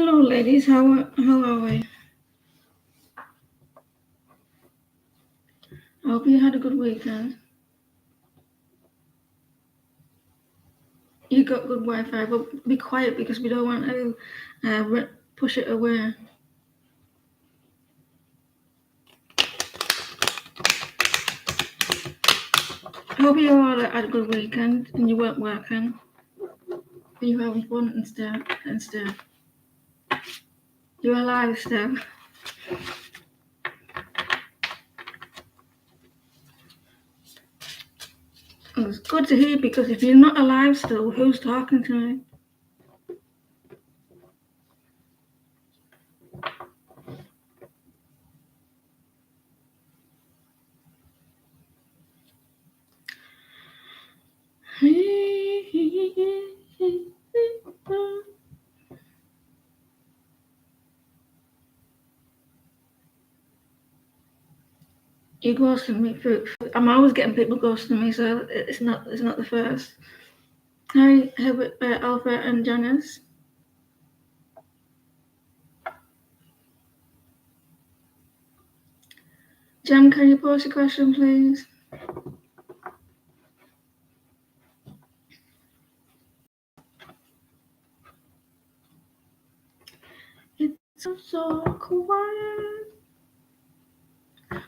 Hello, ladies. How are we? I hope you had a good weekend. You got good Wi-Fi, but be quiet because we don't want to push it away. I hope you all had a good weekend and you weren't working. And you're having fun instead. You're alive still. It's good to hear because if you're not alive still, who's talking to me? You ghosting me. I'm always getting people ghosting me, so it's not the first. Hi, Alpha and Janice. Jem, can you pose a question, please? It's so quiet.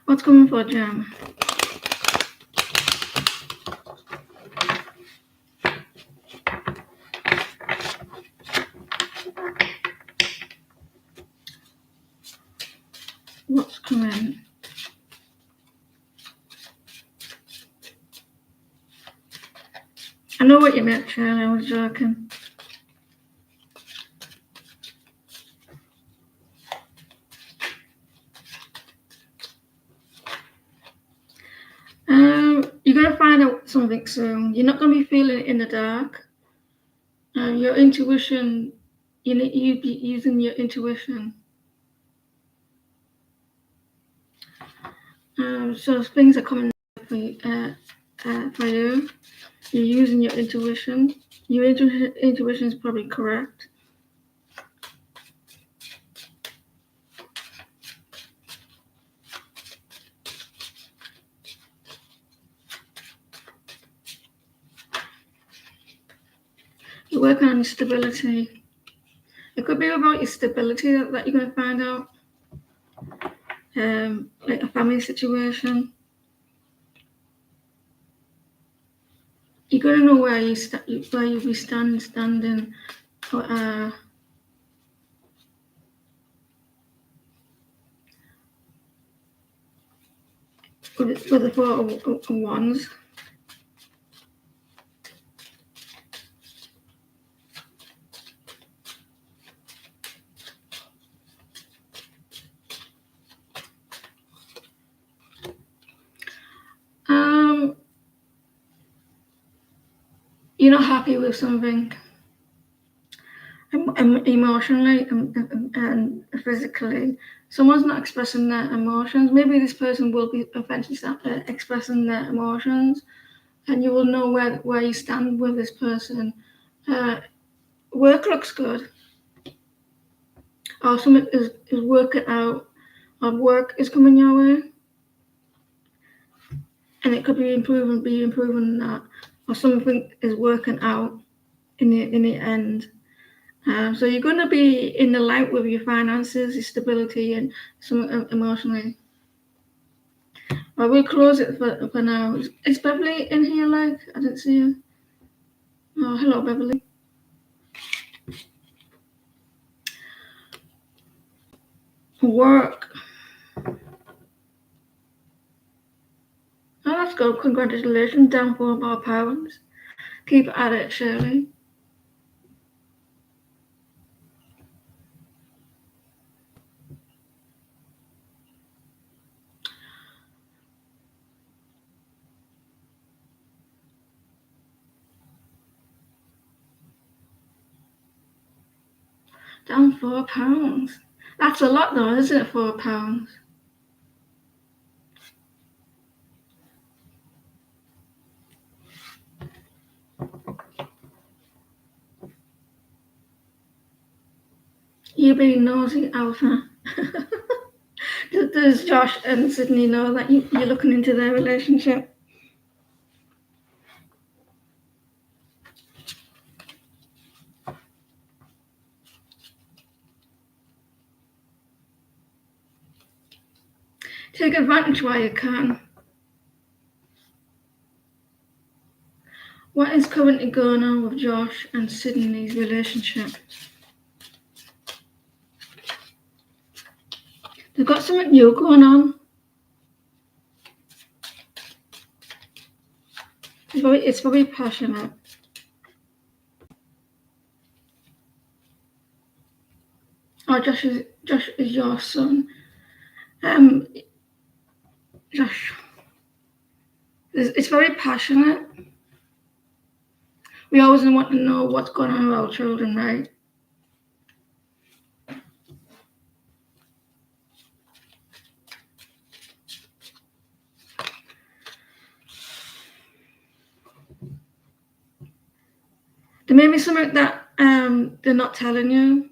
What's coming for Jem? What's coming? I know what you meant, Shirley. I was joking. You're gonna find out something soon. You're not gonna be feeling it in the dark. Your intuition. You be using your intuition. So things are coming for you. You're using your intuition. Your intuition is probably correct. You're working on your stability. It could be about your stability that you're going to find out. Like a family situation. You're going to know where you'll be standing. With the Four of Wands. You're not happy with something emotionally and physically. Someone's not expressing their emotions. Maybe this person will be eventually expressing their emotions, and you will know where you stand with this person. Work looks good. Or something is working out. Or work is coming your way. And it could be improving that, or something is working out in the end. So you're going to be in the light with your finances, your stability, and some emotionally. I will close it for now. Is Beverly in here? Like I didn't see her. Oh, hello, Beverly. Work. Oh, let's go. Congratulations, down 4 more pounds. Keep at it, Shirley. Down 4 pounds. That's a lot, though, isn't it? 4 pounds. You being nosy, Alpha. Does Josh and Sydney know that you're looking into their relationship? Take advantage while you can. What is currently going on with Josh and Sydney's relationship? They've got something new going on. It's very passionate. Oh, Josh is your son. Josh, it's very passionate. We always want to know what's going on with our children, right? There may be something that they're not telling you.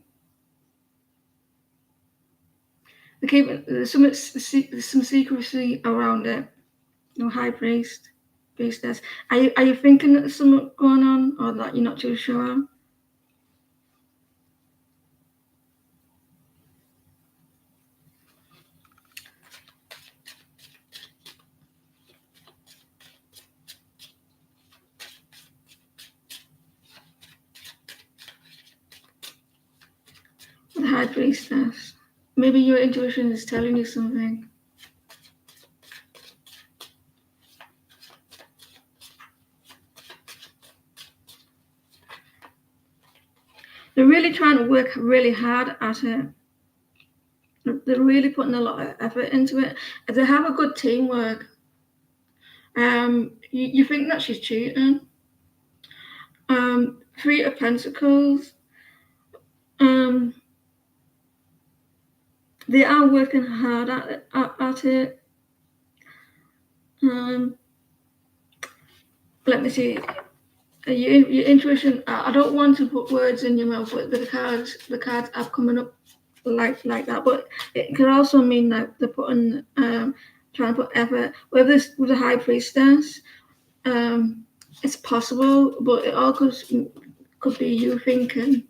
There's some secrecy around it. High priestess. Are you thinking that there's something going on, or that you're not too sure? The high priestess. Maybe your intuition is telling you something. They're really trying to work really hard at it. They're really putting a lot of effort into it. They have a good teamwork. You think that she's cheating? Three of Pentacles. They are working hard at it. Let me see. Your intuition. I don't want to put words in your mouth, but the cards are coming up like that. But it could also mean that they're putting trying to put effort. With the high priestess, it's possible, but it all could be you thinking.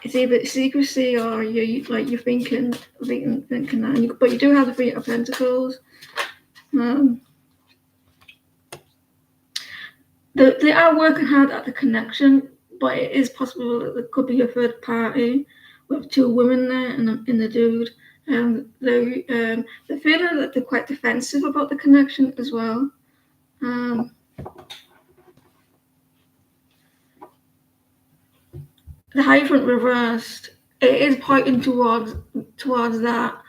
It's either secrecy or you're thinking that. But you do have the Three of Pentacles. They are working hard at the connection, but it is possible that there could be a third party with two women there and the dude. They're feeling that they're quite defensive about the connection as well. The Hierophant reversed. It is pointing towards that,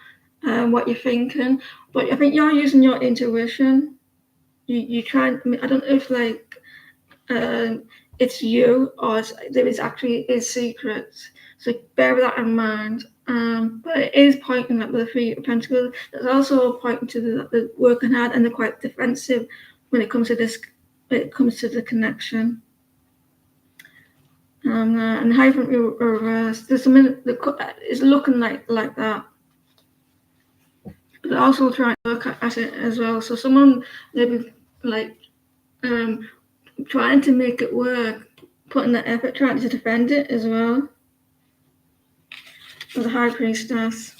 what you're thinking. But I think you're using your intuition. You try. I don't know if it's you or there is secrets. So bear that in mind. But it is pointing at the Three of Pentacles. It's also pointing to the working hard, and they're quite defensive when it comes to this. When it comes to the connection. And Hierophant reversed. There's something it's looking like that. But also trying to look at it as well. So someone maybe trying to make it work, putting that effort, trying to defend it as well. For the High Priestess.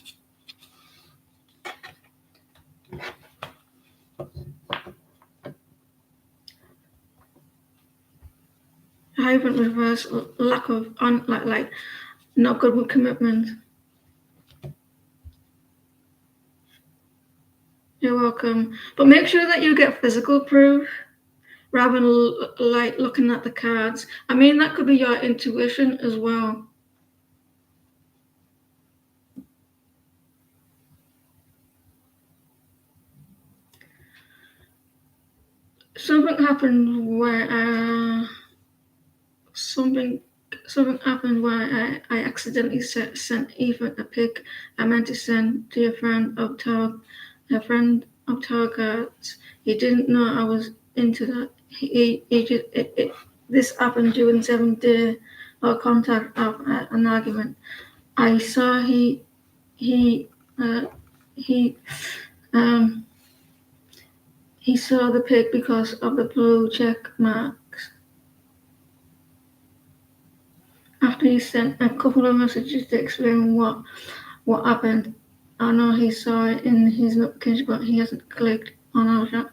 Hierophant reverse, lack of not good with commitment. You're welcome. But make sure that you get physical proof rather than looking at the cards. I mean, that could be your intuition as well. Something happened where something happened where I accidentally sent Ethan a pic I meant to send to a friend of Target's. He didn't know I was into that. This happened during 7th day or contact of an argument. I saw he saw the pic because of the blue check marks. After he sent a couple of messages to explain what happened, I know he saw it in his notification, but he hasn't clicked on it.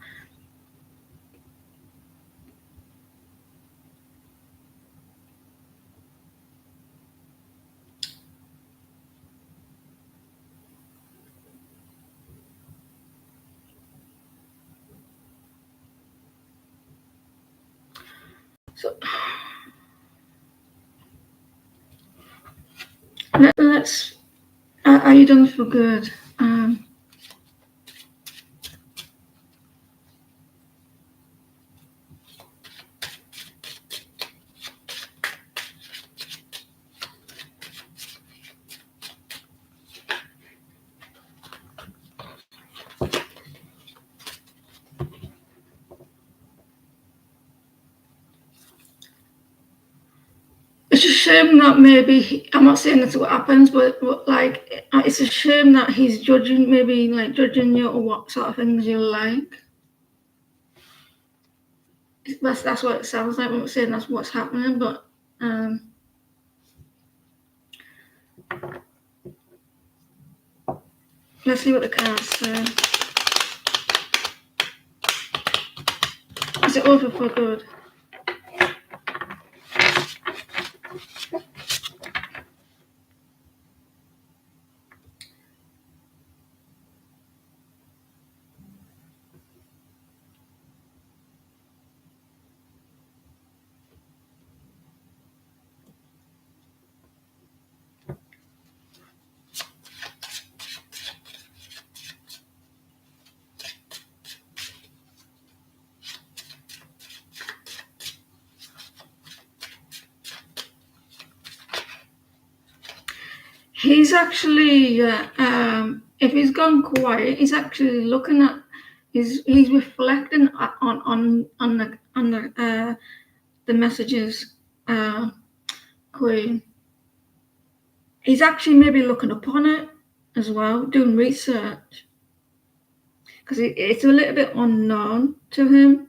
So let's. Are you done for good? It's a shame that maybe I'm not saying that's what happens, but like it's a shame that he's judging you or what sort of things you like. That's what it sounds like. I'm not saying that's what's happening, but let's see what the cards say. Is it over for good? He's actually, if he's gone quiet, he's actually looking at, he's reflecting on the messages, Queen. He's actually maybe looking upon it as well, doing research, because it's a little bit unknown to him.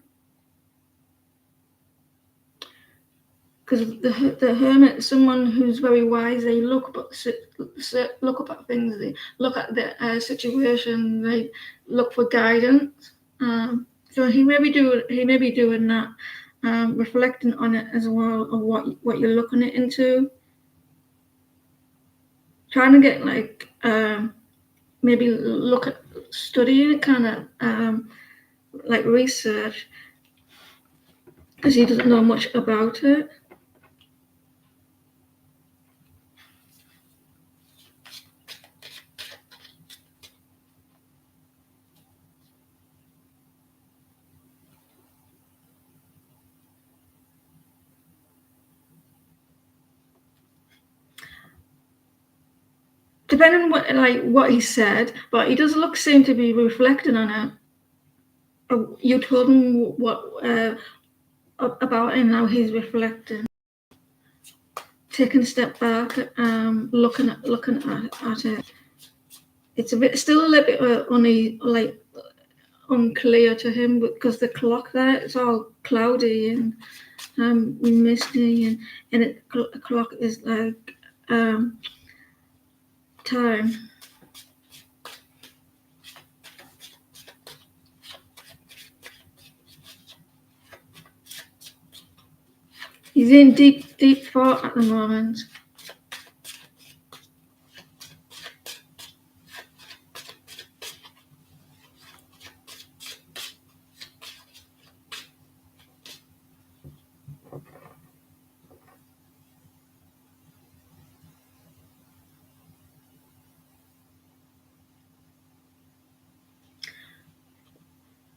Because the hermit is someone who's very wise. They look up at things. They look at the situation. They look for guidance. So he may be doing that, reflecting on it as well, of what you're looking into. Trying to get maybe look at studying it, kind of like research, because he doesn't know much about it. Depending on what he said, but he does seem to be reflecting on it. You told him what about him, now he's reflecting, taking a step back, looking at it. It's still a little bit unclear to him, because the clock there, it's all cloudy and misty, and the clock is like time. He's in deep thought at the moment.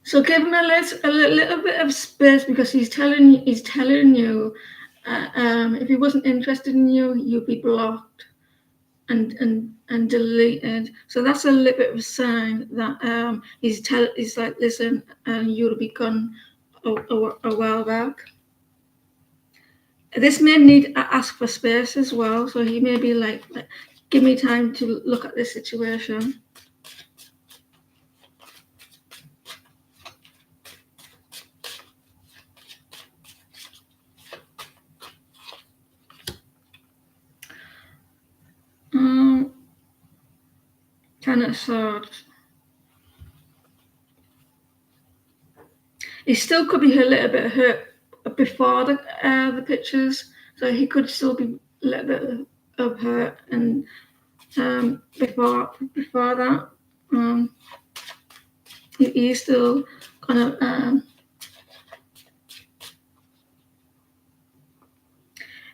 So give him a little bit of space, because he's telling you, if he wasn't interested in you, you'd be blocked and deleted. So that's a little bit of a sign that he's like, listen, you'll be gone a while back. This may need to ask for space as well. So he may be like, give me time to look at this situation. Ten of Swords. He still could be a little bit hurt before the pictures, so he could still be a little bit of hurt, and before that, he's still gonna.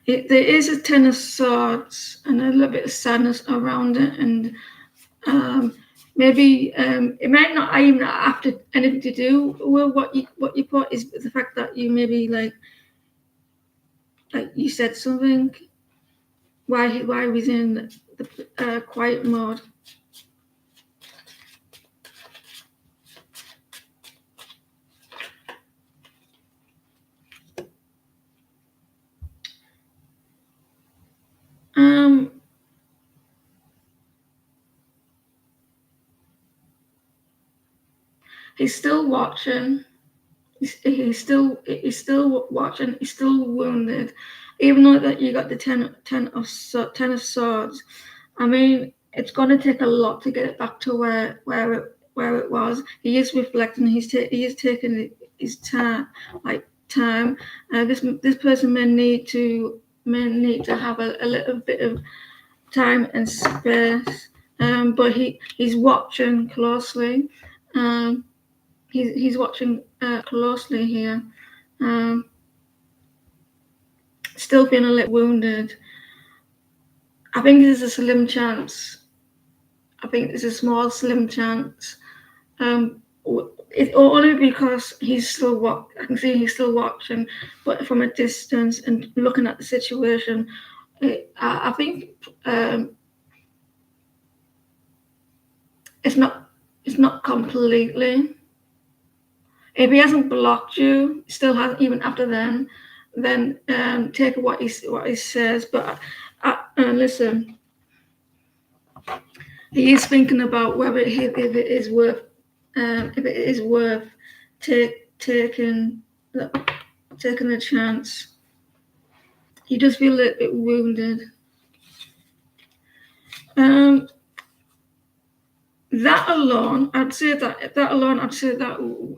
There is a Ten of Swords and a little bit of sadness around it, and maybe it might not even have anything to do with what you put. Is the fact that you maybe like you said something. Why he's in the quiet mode. He's still watching. He's still watching. He's still wounded, even though that you got the ten of swords. I mean, it's going to take a lot to get it back to where it was. He is reflecting. He is taking his time. This person may need to have a little bit of time and space. But he's watching closely. He's watching closely here. Still feeling a little wounded. I think there's a slim chance. I think there's a small slim chance. It's only because he's still I can see he's still watching, but from a distance and looking at the situation, I think it's not completely. If he hasn't blocked you, still hasn't even after then take what he says. But listen, he is thinking about whether if it is worth taking a chance. He does feel a little bit wounded. That alone, I'd say that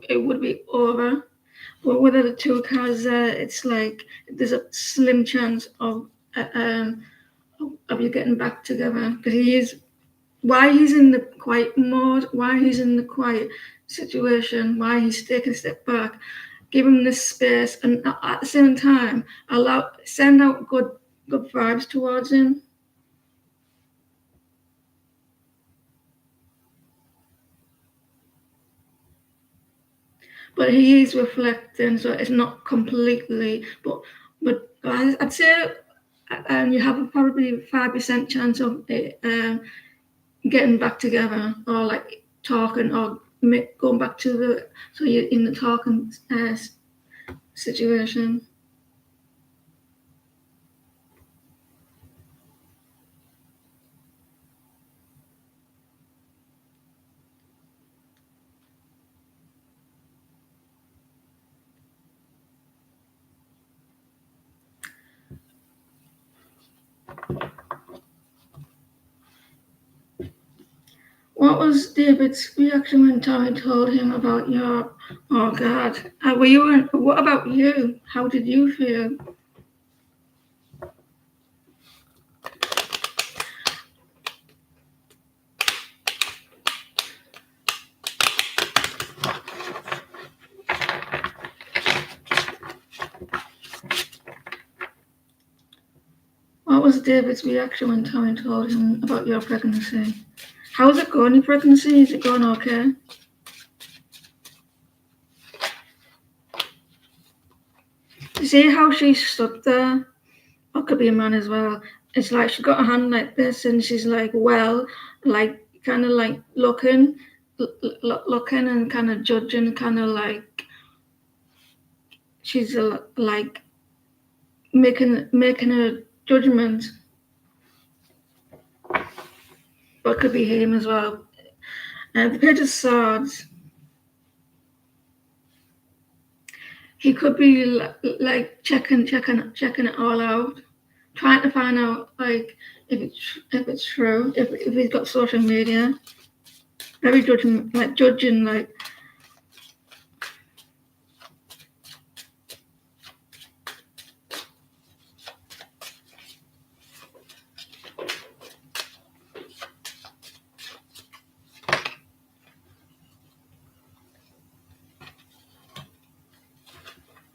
it would be over. But with the two cards there, it's like there's a slim chance of you getting back together, because why he's in the quiet mode, why he's in the quiet situation, why he's taking a step back, give him this space, and at the same time send out good vibes towards him. But he is reflecting, so it's not completely. But I'd say you have a probably 5% chance of it getting back together, or like talking, or going back to so you're in the talking situation. What was David's reaction when Tommy told him about your? Oh God, were you? What about you? How did you feel? What was David's reaction when Tommy told him about your pregnancy? How's it going, your pregnancy? Is it going okay? You see how she stood there? Or could be a man as well. It's like she got her hand like this, and she's like, well, like kind of like looking and kind of judging, kind of like she's like making a judgment, but it could be him as well. The Page of Swords. He could be like checking it all out, trying to find out like if it's true, if he's got social media. Very judging, like.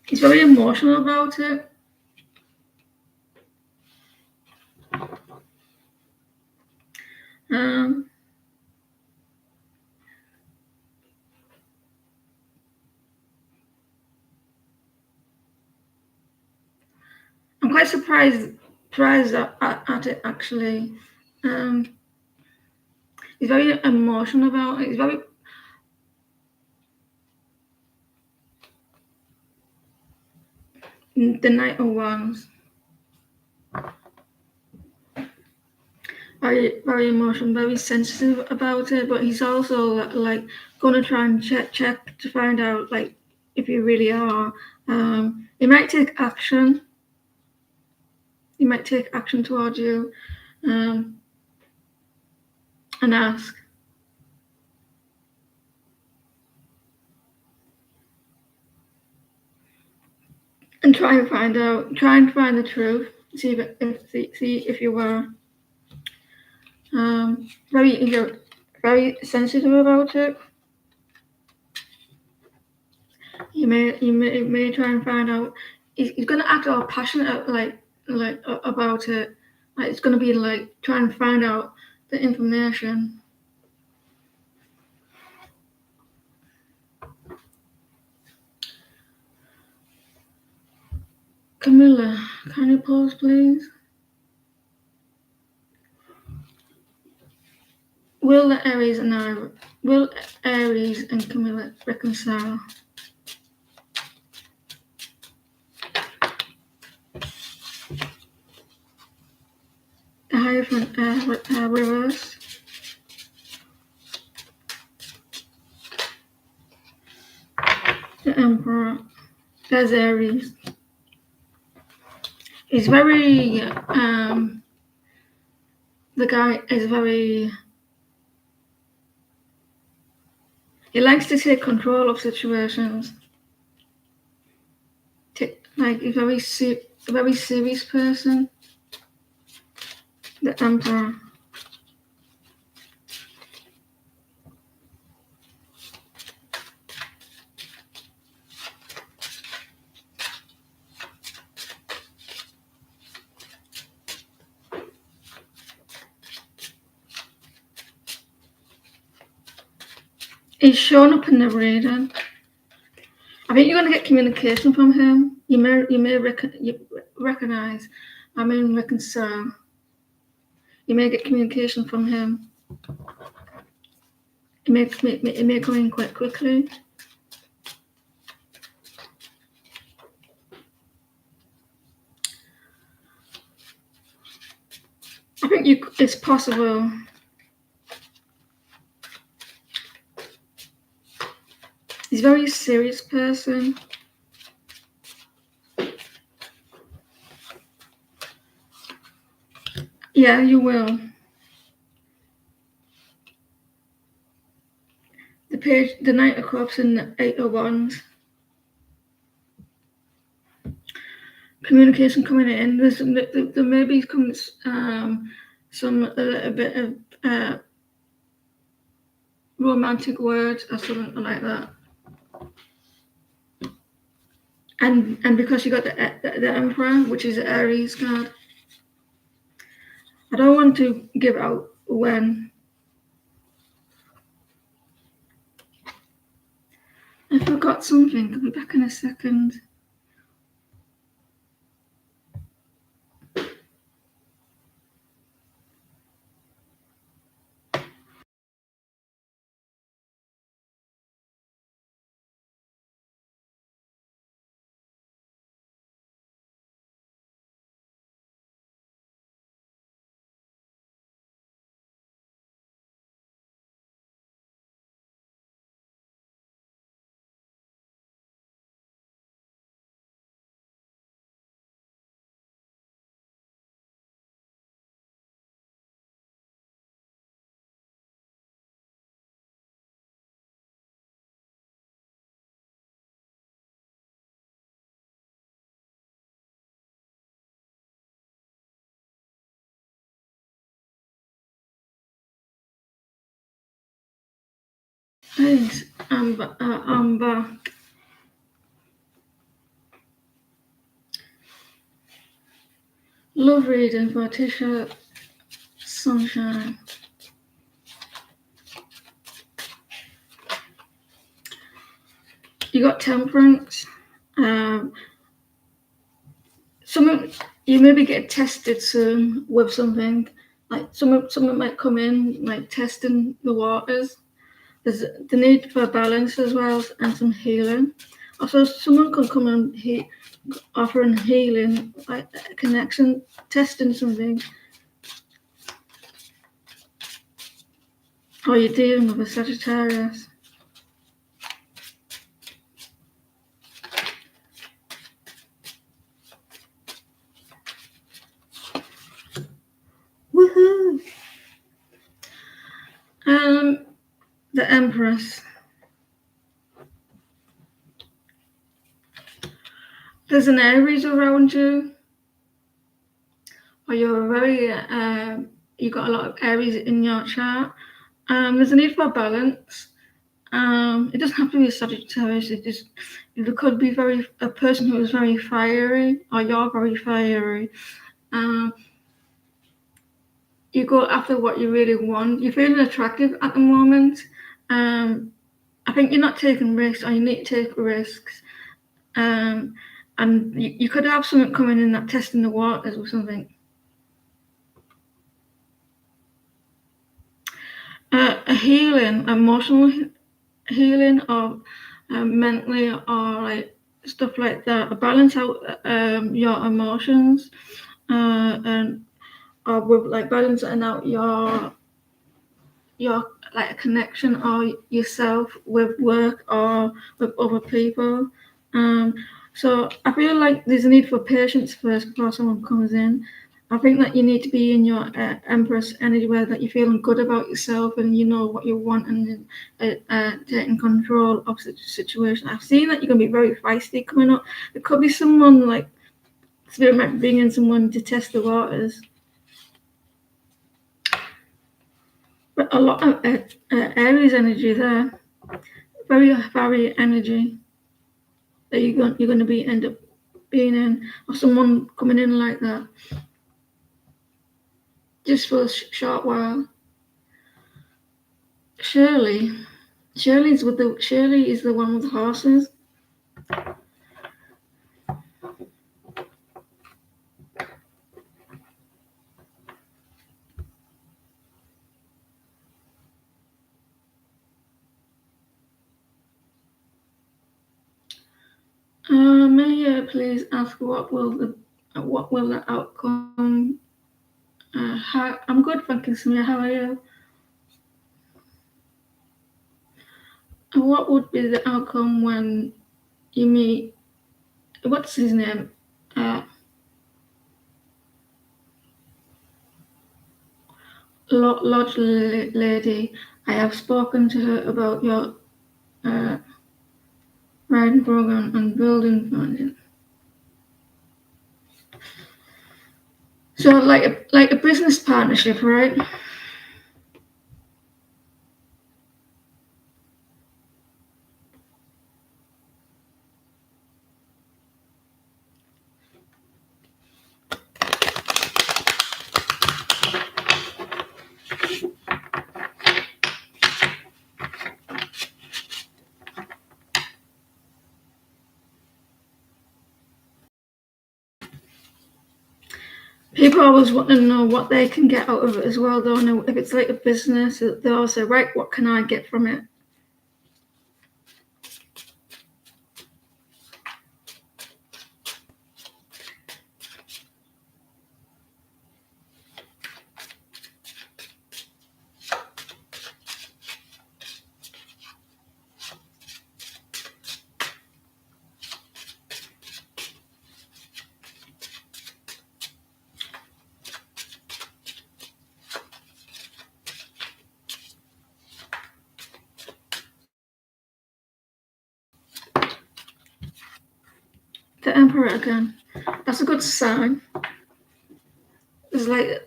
He's very emotional about it. Um, I'm quite surprised at it actually. He's very emotional about it. He's very the Knight of Wands. Very emotional, very sensitive about it, but he's also like gonna try and check to find out like if you really are. He might take action. He might take action towards you, and ask. And try and find the truth. See if you were very sensitive about it. You may try and find out. He's gonna act all passionate about it. Like it's gonna be like trying to find out the information. Camilla, can you pause, please? Will Aries and Camilla reconcile? The Hierophant reverse. The Emperor. There's Aries. He's very the guy is very. He likes to take control of situations. Like a very serious person. The Emperor. He's shown up in the reading. I think you're going to get communication from him. You may recognize. Reconcile. You may get communication from him. It may come in quite quickly. I think it's possible. He's a very serious person. Yeah, you will. The Knight of Cups and the Eight of Wands. Communication coming in. There maybe comes a little bit of romantic words or something like that. And because you got the Emperor, which is the Aries card, I don't want to give out when. I forgot something. I'll be back in a second. Thanks, Amber. Love reading for Tisha Sunshine. You got Temperance. Something you maybe get tested soon with something. Like something might come in, like testing the waters. There's the need for balance as well and some healing. Also, someone can come and offering healing, like a connection, testing something. Or you're dealing with a Sagittarius. Woohoo! The Empress. There's an Aries around you, or you're very you got a lot of Aries in your chart. There's a need for balance. It doesn't have to be a Sagittarius. It could be a person who is very fiery, or you're very fiery. You go after what you really want. You're feeling attractive at the moment. I think you're not taking risks, or you need to take risks. And you could have something coming in that testing the waters or something. A healing, emotional healing, or mentally, or like stuff like that. Balance out your emotions, and or with like balancing out your like a connection or yourself with work or with other people. So I feel like there's a need for patience first before someone comes in. I think that you need to be in your Empress energy where that you're feeling good about yourself and you know what you want and taking control of the situation. I've seen that you're going to be very feisty coming up. It could be someone like Spirit might bring in someone to test the waters. But a lot of Aries energy there, very fiery energy that you're going to be end up being in, or someone coming in like that, just for a short while. Shirley is the one with the horses. May you please ask what will the outcome? I'm good, thank you, Samia. How are you? And what would be the outcome when you meet? What's his name? Lodge lady. I have spoken to her about your riding program and building funding. So like a business partnership, right? People always want to know what they can get out of it as well, don't know if it's like a business. They all say, right, what can I get from it? The Emperor again. That's a good sign. It's like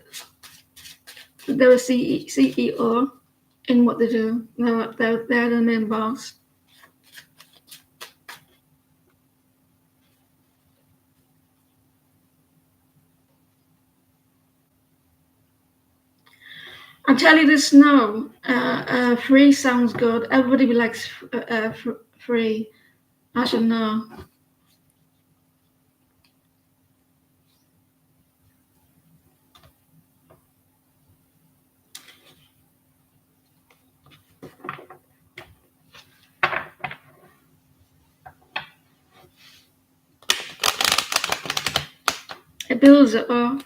they're a CEO. in what they do. They're the main boss. I'll tell you this now. Free sounds good. Everybody likes free. I should know. It builds it up.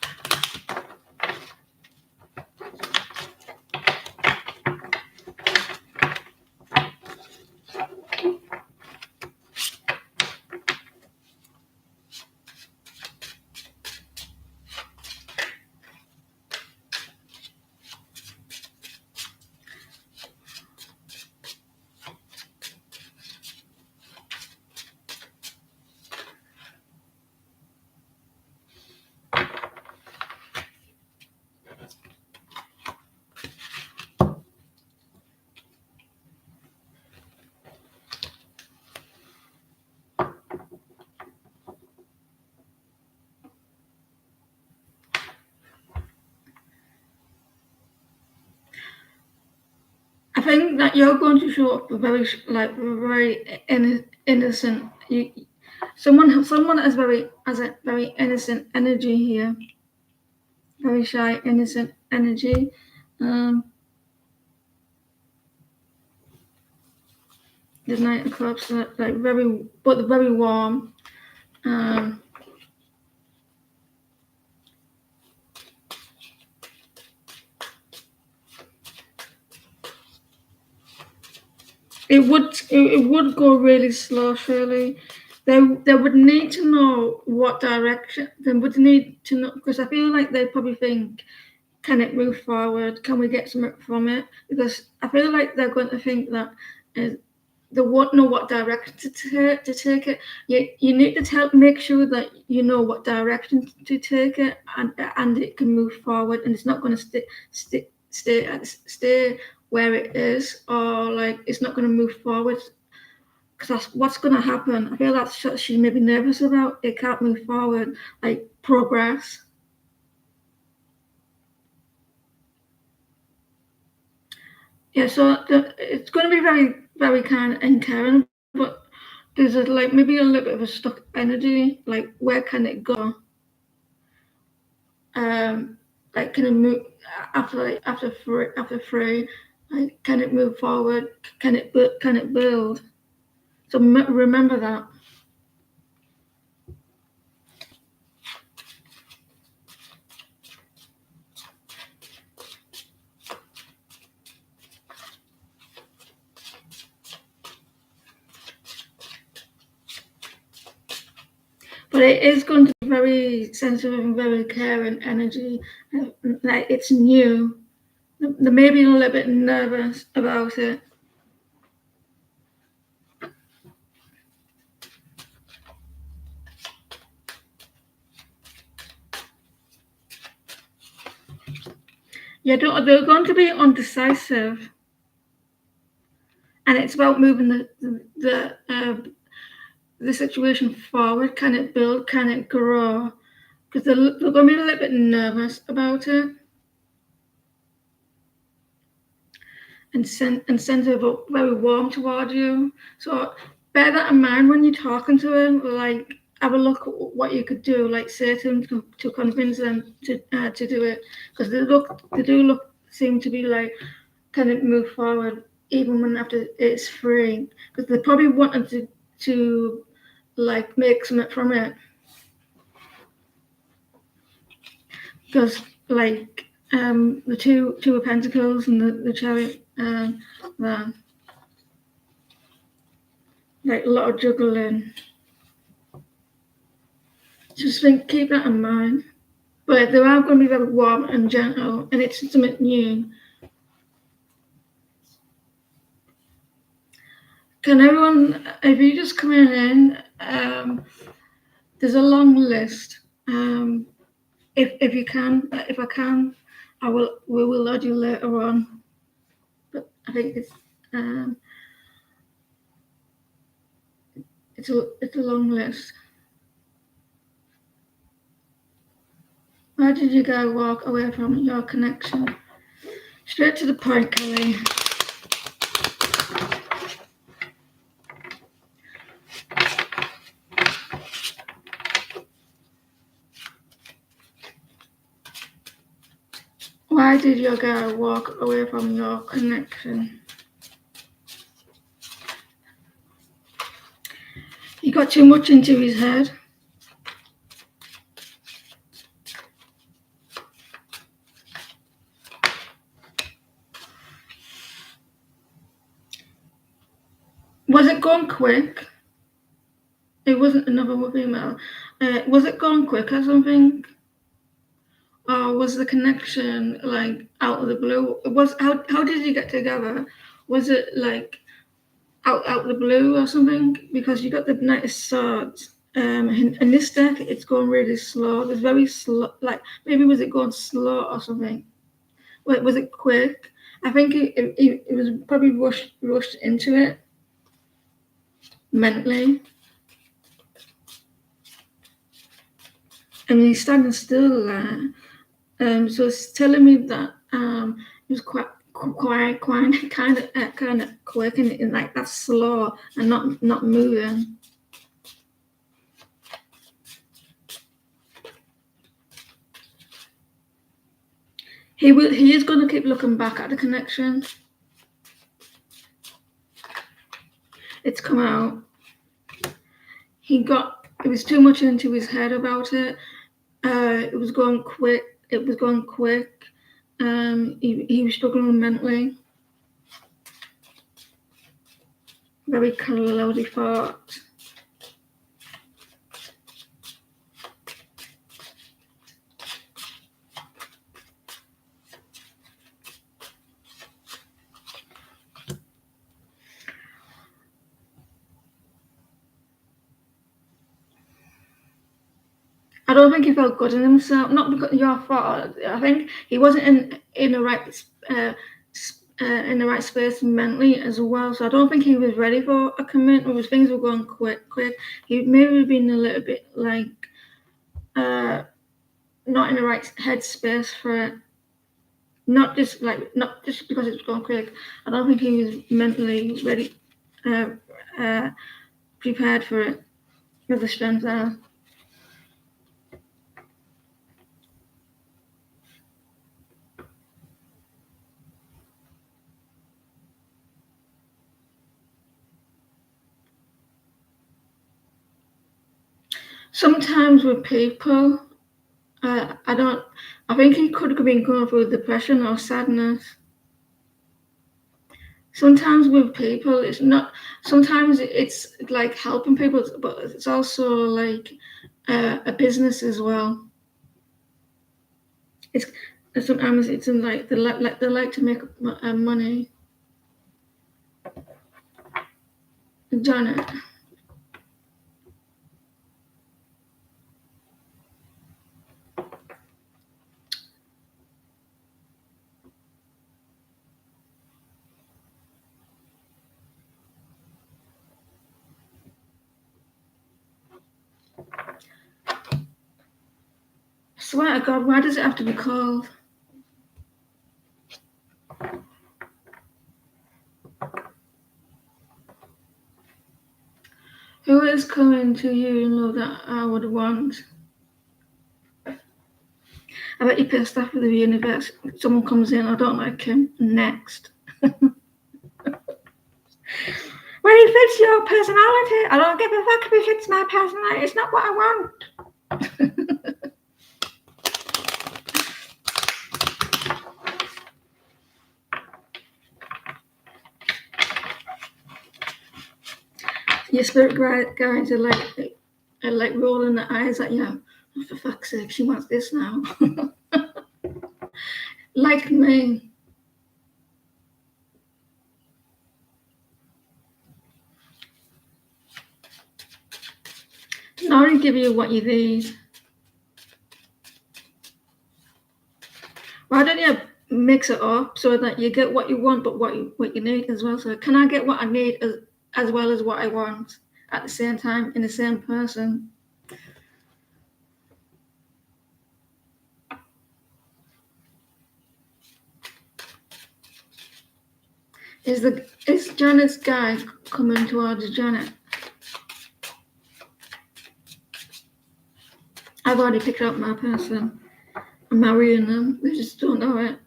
I think that you're going to show up very innocent. Someone has a very innocent energy here. Very shy, innocent energy. The Knight of Cups, like very warm. It would go really slow, surely. They would need to know what direction. They would need to know, because I feel like they probably think, can it move forward? Can we get something from it? Because I feel like they're going to think that they won't know what direction to take it. You need to make sure that you know what direction to take it, and it can move forward, and it's not going to stay where it is, or like it's not going to move forward. Because that's what's going to happen. I feel that's what she may be nervous about. It can't move forward, like progress. Yeah, so it's going to be very, very kind and caring, but there's maybe a little bit of a stuck energy. Like, where can it go? Like, can it move after free? Like, can it move forward? Can it build? So remember that. But it is going to be very sensitive and very caring energy. Like, it's new. They may be a little bit nervous about it. Yeah, they're going to be undecisive, and it's about moving the situation forward. Can it build? Can it grow? Because they're going to be a little bit nervous about it, and sensitive, but very warm towards you. So bear that in mind when you're talking to them. Like, have a look at what you could do. Like, say to them to convince them to do it, because they do seem to be like, can it move forward even when after it's free? Because they probably wanted to like make something from it. Because like the two of Pentacles and the Chariot, like a lot of juggling. Just keep that in mind. But they are going to be very warm and gentle, and it's something new. Can everyone, if you just come in, there's a long list. If you can, if I can, we will load you later on. But I think it's a long list. Why did you go walk away from your connection? Straight to the point, Kelly. Why did your guy walk away from your connection? He got too much into his head. Was it gone quick? It wasn't another female. Was it gone quick or something? Or was the connection like out of the blue? How did you get together? Was it like out the blue or something? Because you got the Knight of Swords. In this deck, it's going really slow. It's very slow. Like maybe was it going slow or something? Was it quick? I think it was probably rushed into it mentally. And he's standing still there. So it's telling me that it was quite kind of quick and like that's slow and not moving. He is going to keep looking back at the connection. It's come out. It was too much into his head about it. It was going quick. He was struggling mentally. Very cloudy thoughts. I don't think he felt good in himself. Not because of your fault. I think he wasn't in the right space mentally as well. So I don't think he was ready for a commitment. Things were going quick. He maybe been a little bit like not in the right headspace for it. Not just because it's going quick. I don't think he was mentally ready, prepared for it. With the strength there. Sometimes with people, I think he could have been going through depression or sadness. Sometimes with people, sometimes it's like helping people, but it's also like a business as well. Sometimes it's in like they like to make money. Janet. I swear to God, why does it have to be called? Who is coming to you in love that I would want? I bet you're pissed off with the universe. Someone comes in, I don't like him. Next. When he fits your personality, I don't give a fuck if he fits my personality. It's not what I want. Your spirit guides are like rolling their eyes at you. Oh, for fuck's sake, she wants this now. Like me. Now I give you what you need. Why don't you mix it up so that you get what you want, but what you need as well. So can I get what I need as well as what I want at the same time in the same person? Is Janet's guy coming towards Janet? I've already picked out my person. I'm marrying them. They just don't know it.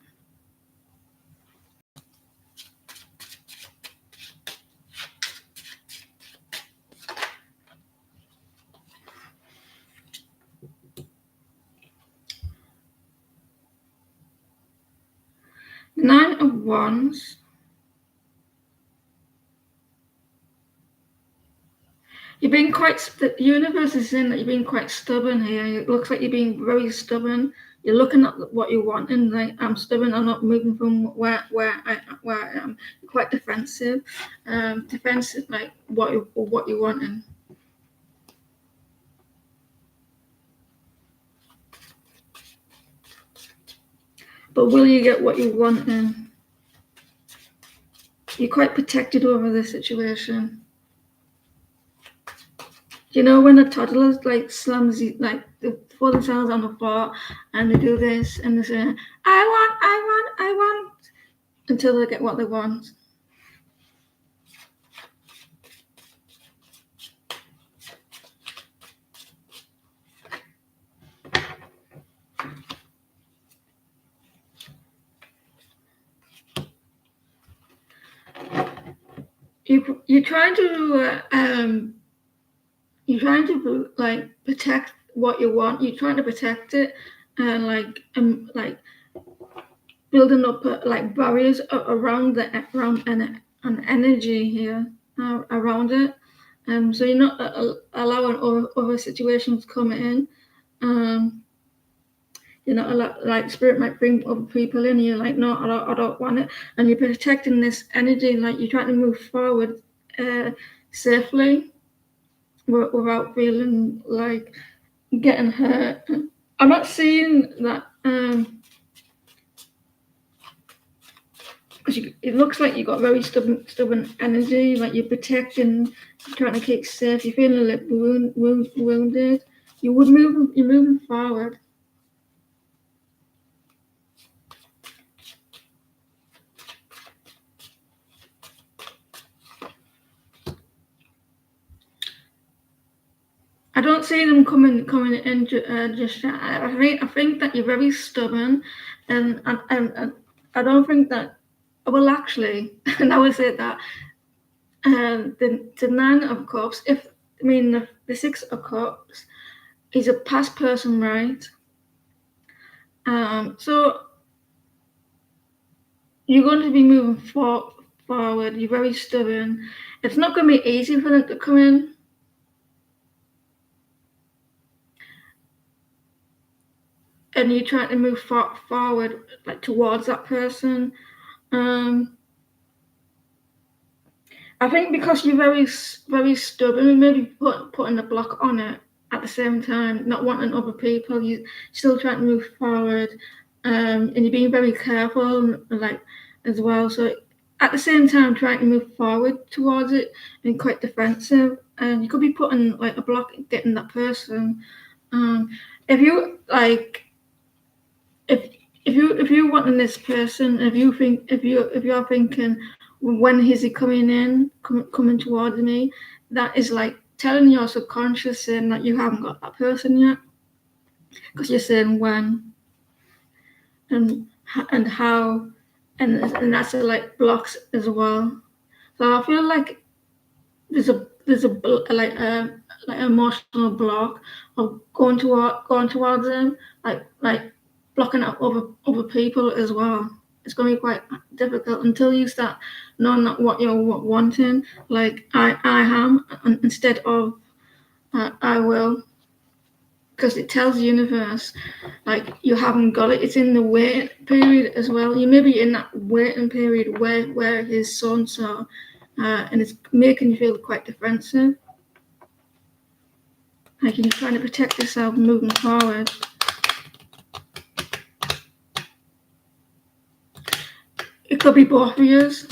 The 9 of Wands. You've been the universe is saying that you've been quite stubborn here. It looks like you're being very stubborn. You're looking at what you want and like, I'm stubborn. I'm not moving from where I am. You're quite defensive, like what you wanting. But will you get what you want? Then you're quite protected over the situation. You know when a toddler like slams like they throw themselves on the floor and they do this and they say, I want until they get what they want. You're trying to like protect what you want. You're trying to protect it and like building up like barriers around an energy here around it. So you're not allowing other situations to come in. You're not like spirit might bring other people in. You're like, no, I don't want it, and you're protecting this energy. Like you're trying to move forward safely without feeling like getting hurt. I'm not seeing that. Because it looks like you've got very stubborn energy. Like you're protecting, you're trying to keep safe. You're feeling a little wounded. You're moving forward. I don't see them coming in just yet. I think that you're very stubborn, and I don't think that. Well, actually, and I would say that the 9 of Cups. The 6 of Cups is a past person, right? So you're going to be moving forward. You're very stubborn. It's not going to be easy for them to come in. And you're trying to move forward, like towards that person. I think because you're very stubborn, maybe putting a block on it at the same time, not wanting other people. You're still trying to move forward, and you're being very careful, like as well. So at the same time, trying to move forward towards it and quite defensive, and you could be putting like a block getting that person. If you like. If you're wanting this person, if you're thinking, when is he coming in, coming towards me, that is like telling your subconscious saying that you haven't got that person yet, because you're saying when and how, and that's like blocks as well. So I feel like there's a like emotional block of going towards them, like blocking out other people as well. It's going to be quite difficult until you start knowing what you're wanting. Like I am instead of I will, because it tells the universe like you haven't got it. It's in the waiting period as well. You may be in that waiting period where his son saw. And it's making you feel quite defensive. Like you're trying to protect yourself moving forward. It could be both of yours.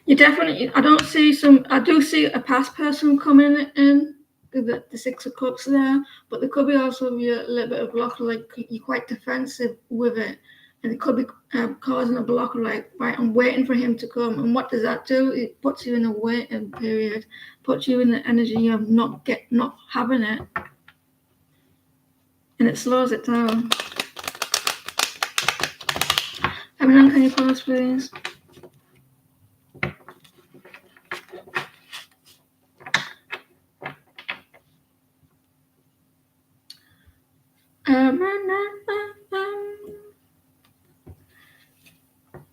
You definitely, I do see a past person coming in, the Six of Cups there, but there could be also be a little bit of block, like you're quite defensive with it, and it could be causing a block, like, right, I'm waiting for him to come, and what does that do? It puts you in a waiting period, puts you in the energy of not having it, and it slows it down. Everyone, can you pause, please?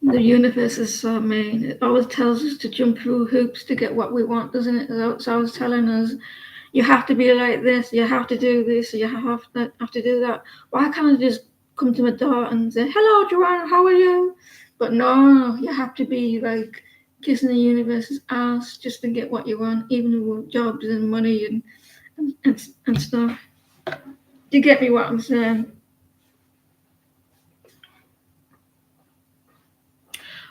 The universe is so mean. It always tells us to jump through hoops to get what we want, doesn't it? It's always telling us, you have to be like this, you have to do this, you have to do that. Why can't I just come to my door and say, hello, Joanne, how are you? But no, you have to be like kissing the universe's ass just to get what you want, even with jobs and money and stuff. Do you get me what I'm saying?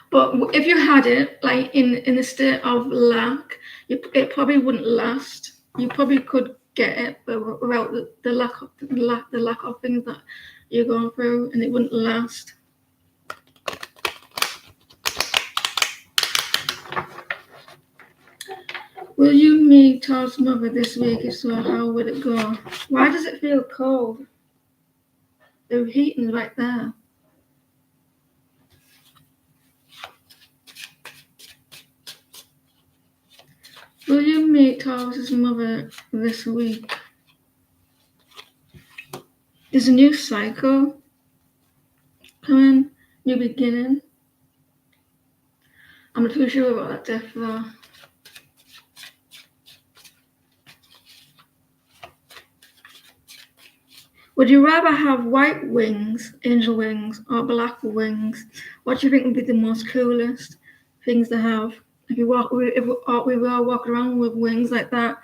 But if you had it like in a state of lack, it probably wouldn't last. You probably could get it, but without the lack of things that you're going through, and it wouldn't last. Will you meet Todd's mother this week? If so, how would it go? Why does it feel cold? The heating's right there. Will you meet Taurus's mother this week? There's a new cycle coming, new beginning. I'm not too sure about that death though. Would you rather have white wings, angel wings, or black wings? What do you think would be the most coolest things to have? If we were all walking around with wings like that,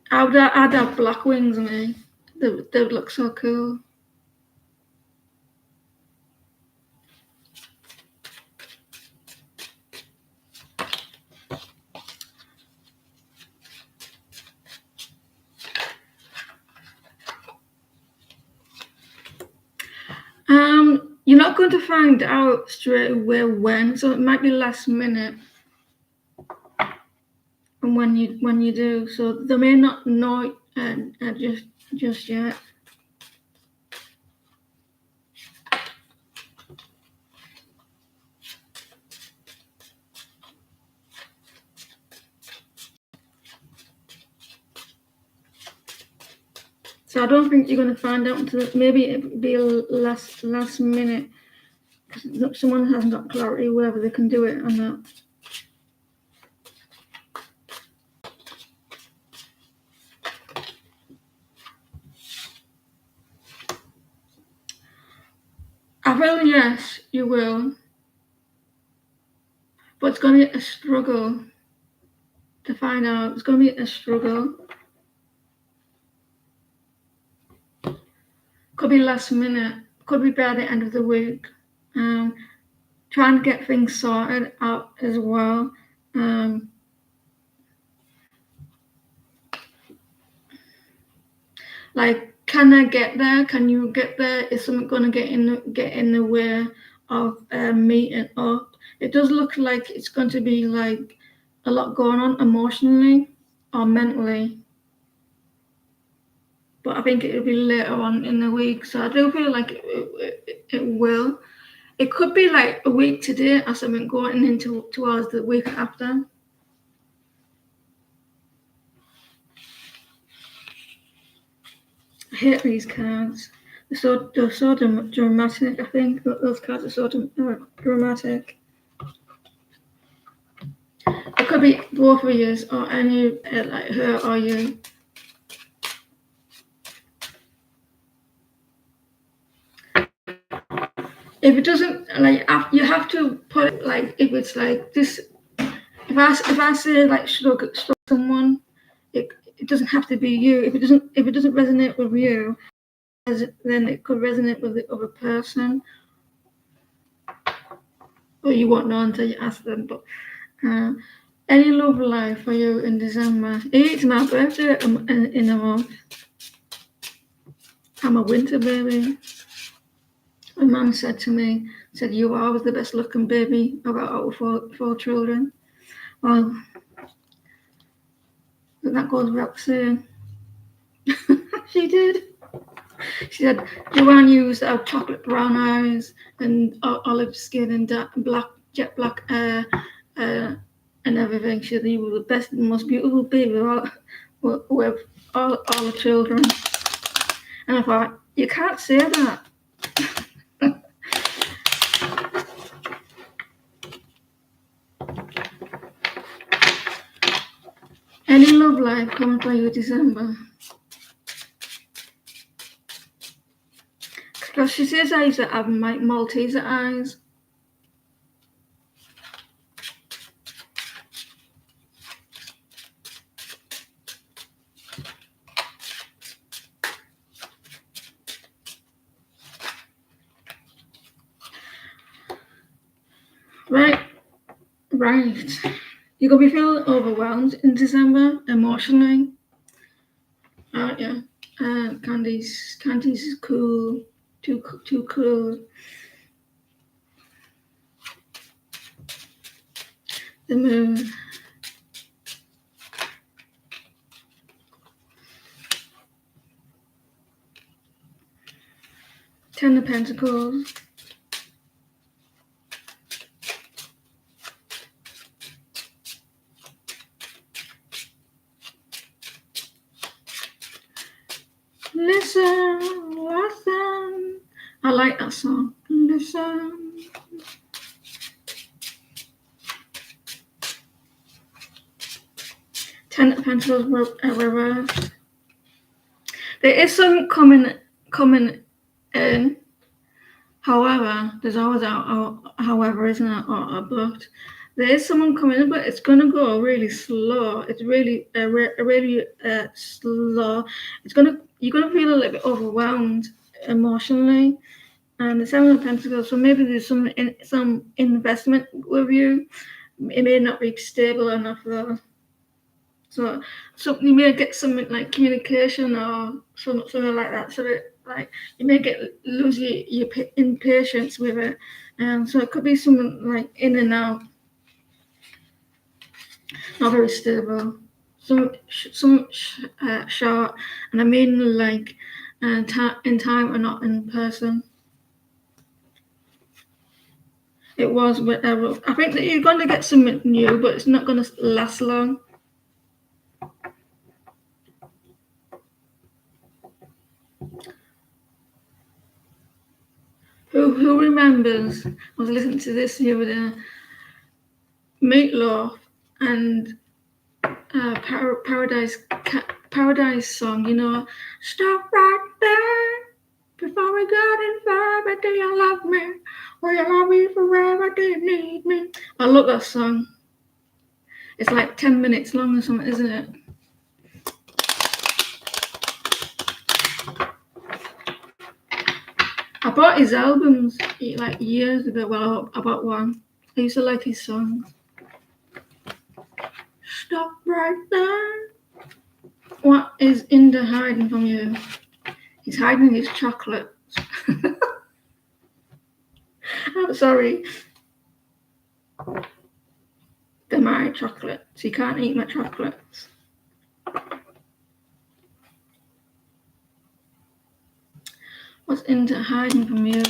I'd have black wings on me. They would look so cool. You're not going to find out straight away when, so it might be last minute. And when you do, so they may not know just yet. So I don't think you're going to find out until maybe it'll be last minute, because someone hasn't got clarity whether they can do it or not. I feel yes, you will, but it's going to be a struggle to find out. It's going to be a struggle. Could be last minute, could be by the end of the week. Trying to get things sorted out as well. Like, can I get there? Can you get there? Is something going to get in the way of meeting up? It does look like it's going to be like a lot going on emotionally or mentally. But I think it'll be later on in the week. So I do feel like it will. It could be like a week today or something going into towards the week after. I hate these cards. They're so dramatic. I think those cards are so dramatic. It could be both of you or any like her or you. If it doesn't, like, you have to put it, like, if it's like this. If I say like stroke someone, it doesn't have to be you. If it doesn't resonate with you, then it could resonate with the other person. Or you won't know until you ask them. But any love life for you in December? It's my birthday in a month. I'm a winter baby. My mum said to me, you are always the best looking baby out of four children. Well, that goes without saying. She did. She said, Joanne used to have chocolate brown eyes and olive skin and jet black hair and everything. She said you were the best, most beautiful baby with all the children. And I thought, you can't say that. Any love life coming for you December? Because she says I used to have Maltese eyes. Right. You're going to be feeling overwhelmed in December emotionally, aren't you? Candy's cool, too cool. The moon. Ten of Pentacles. Listen. I like that song. Listen. Ten of Pentacles reversed. There is some coming in. However, there's always a however, isn't it? Or a but. There is someone coming in, but it's gonna go really slow. It's really slow. You're gonna feel a little bit overwhelmed emotionally. And the Seven of Pentacles. So maybe there's some investment with you. It may not be stable enough though. So you may get something like communication or something like that. So that like you may lose your impatience with it. So it could be something like in and out, not very stable. Some short, and I mean like in time and not in person. It was, but I think that you're going to get something new, but it's not going to last long. Who remembers? I was listening to this the other day. Meatloaf and Paradise song. You know, stop right there before we got in far. Do you love me? Will you love me forever? Do you need me? I love that song. It's like 10 minutes long or something, isn't it? I bought his albums like years ago. Well, I bought one. I used to like his songs. Stop right there. What is Inda hiding from you? He's hiding his chocolates. I'm sorry. They're my chocolates. You can't eat my chocolates. What's Inda hiding from you?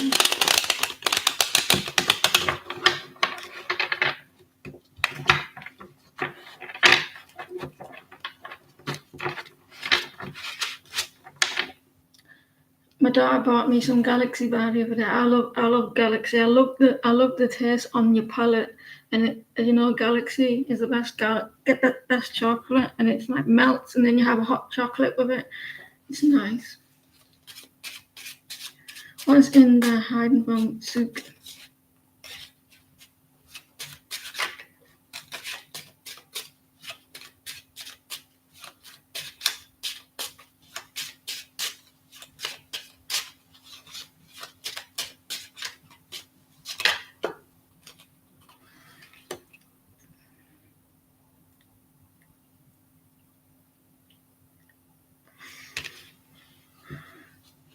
My daughter bought me some Galaxy bar the other day. I love Galaxy. I love the taste on your palate. And Galaxy is the best. Get that best chocolate, and it's like melts, and then you have a hot chocolate with it. It's nice. What's in there hiding from Sook?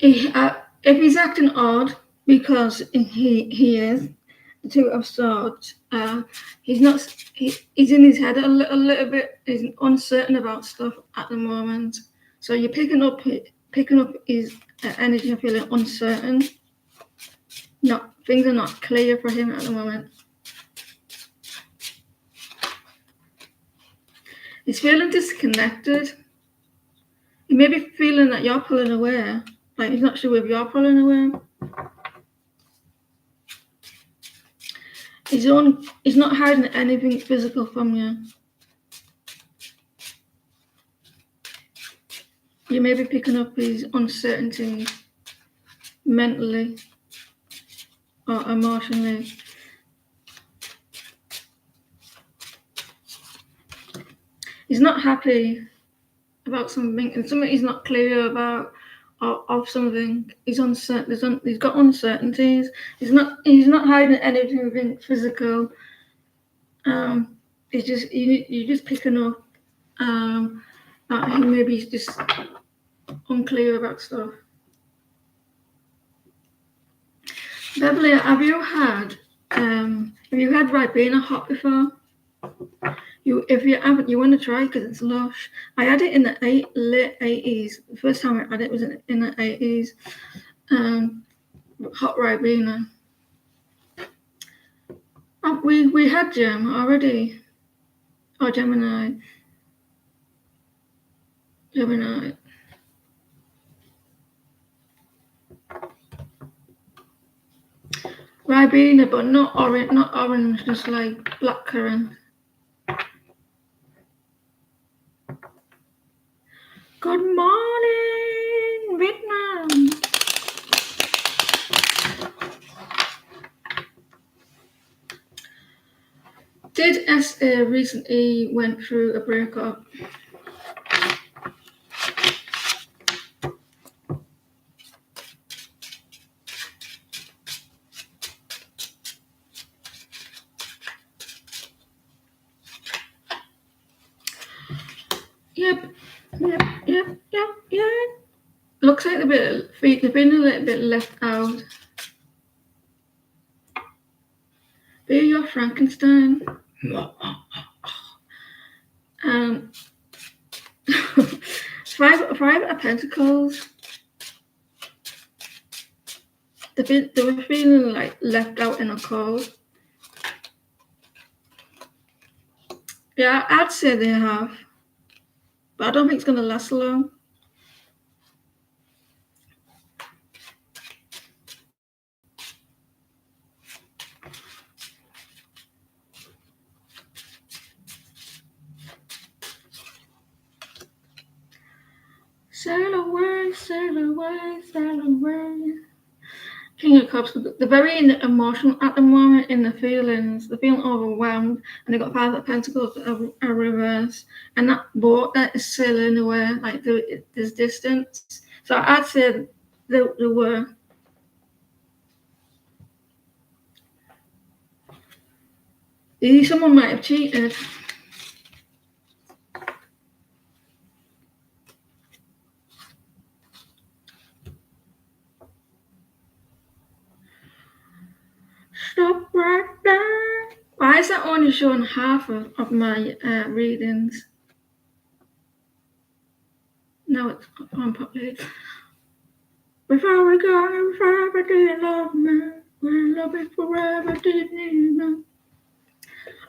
If he's acting odd, because he is the Two of Swords, he's not. He's in his head a little bit. He's uncertain about stuff at the moment. So you're picking up his energy and feeling uncertain. Things are not clear for him at the moment. He's feeling disconnected. He may be feeling that you're pulling away. Like he's not sure if you're pulling away. He's not hiding anything physical from you. You may be picking up his uncertainty mentally or emotionally. He's not happy about something, and something he's not clear about of something. He's uncertain. He's got uncertainties. He's not hiding anything physical. It's just you're just picking up that he maybe is just unclear about stuff. Beverly, have you had Ribena hot before? If you haven't, you want to try because it's lush. I had it in the late 80s. The first time I had it was in the 80s. Hot Ribena. We had Gem already. Or Gemini. Ribena, but not orange, just like blackcurrant. Good morning, Vietnam. Did SA recently went through a breakup? Yep. Looks like they've been a little bit left out. Be your Frankenstein. Five of Pentacles. They were feeling like left out in a cold. Yeah, I'd say they have, but I don't think it's going to last long. Sail away, sail away, sail away. King of Cups, they're very emotional at the moment in the feelings. They're feeling overwhelmed, and they've got Five of Pentacles are reversed, and that boat that is sailing away, like there's distance. So I'd say they were. Someone might have cheated. Stop right there. Why is that only showing half of my readings? No, it's unpopular. Before we go any further, do you love me? Will you love me forever? Do you need me?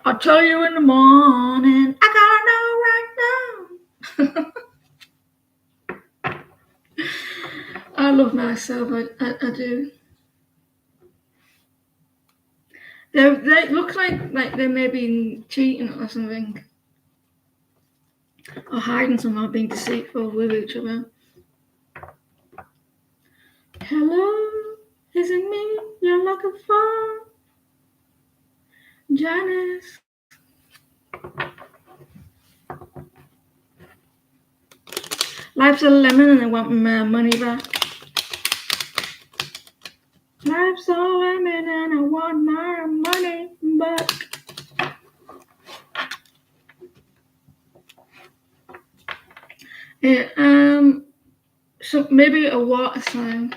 I'll tell you in the morning. I gotta know right now. I love myself. I do. They look like they may be cheating or something, or hiding somehow, being deceitful with each other. Hello, is it me you're looking for? Janice. Life's a lemon and I want my money back. Life's a lemon and I want my money back. Yeah, so maybe a water sign.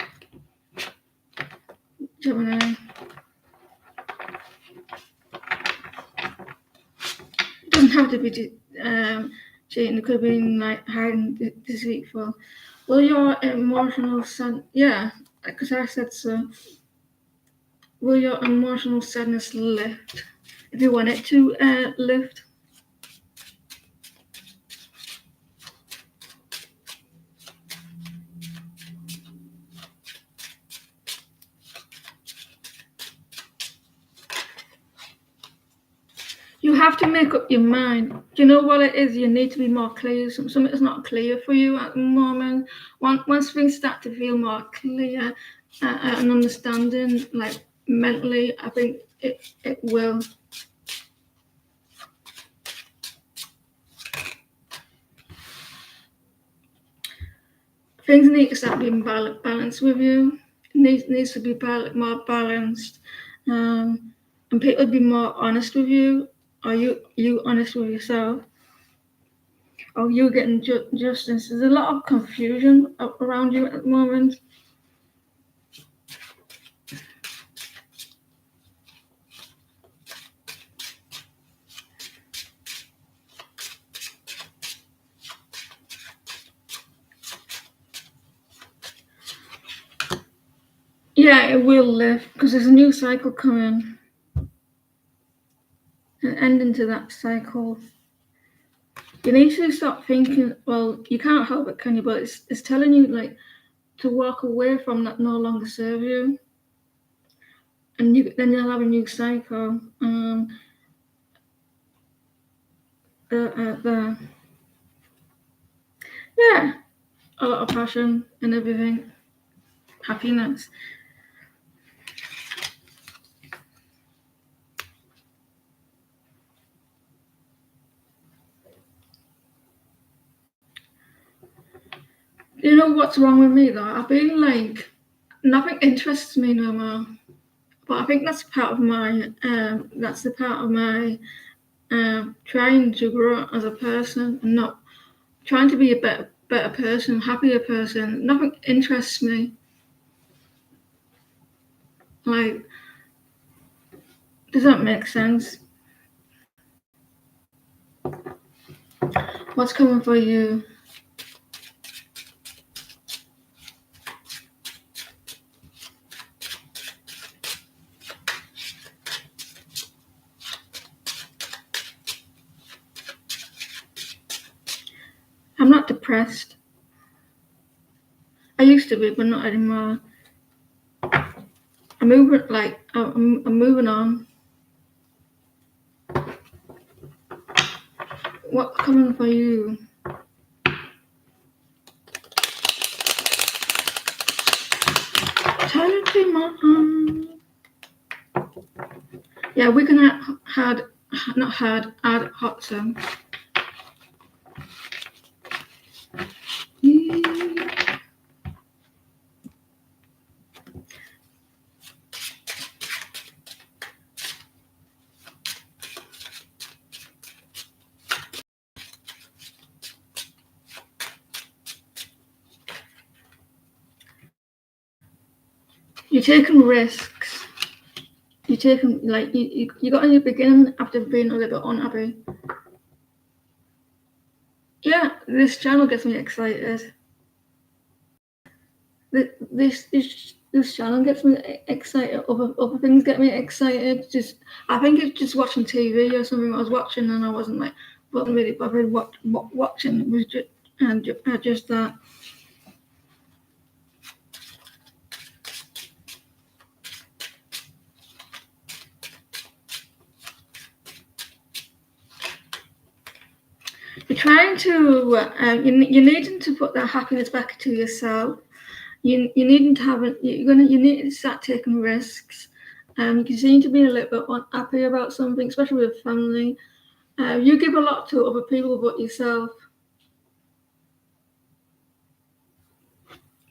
Gemini. It doesn't have to be cheating. It could be like hiding, deceitful. Will your emotional because I said so. Will your emotional sadness lift? If you want it to lift. You have to make up your mind. Do you know what it is? You need to be more clear. Something is not clear for you at the moment. Once things start to feel more clear and understanding, like mentally, I think it will. Things need to start being balanced with you. It needs to be more balanced. And people be more honest with you. Are you honest with yourself? Are you getting justice? There's a lot of confusion around you at the moment. Yeah, it will lift because there's a new cycle coming. An ending to that cycle. You need to stop thinking, well, you can't help it, can you? But it's telling you like to walk away from that no longer serve you. And then you'll have a new cycle. Yeah, a lot of passion and everything. Happiness. You know what's wrong with me though? I've been like, nothing interests me no more. But I think that's part of my, that's the part of my trying to grow as a person and not trying to be a better person, happier person. Nothing interests me. Like, does that make sense? What's coming for you? I'm not depressed. I used to be, but not anymore. I'm moving on. What's coming for you? Yeah, we can add hot zone. You're taking risks. You're taking like you got in the beginning after being a little bit unhappy. Yeah, this channel gets me excited. This channel gets me excited. Other things get me excited. I think it's just watching TV or something I was watching and I wasn't really bothered watching. It was just that. You're trying to you're needing to put that happiness back to yourself. You needing to have it. You need to start taking risks. You seem to be a little bit unhappy about something, especially with family. You give a lot to other people but yourself.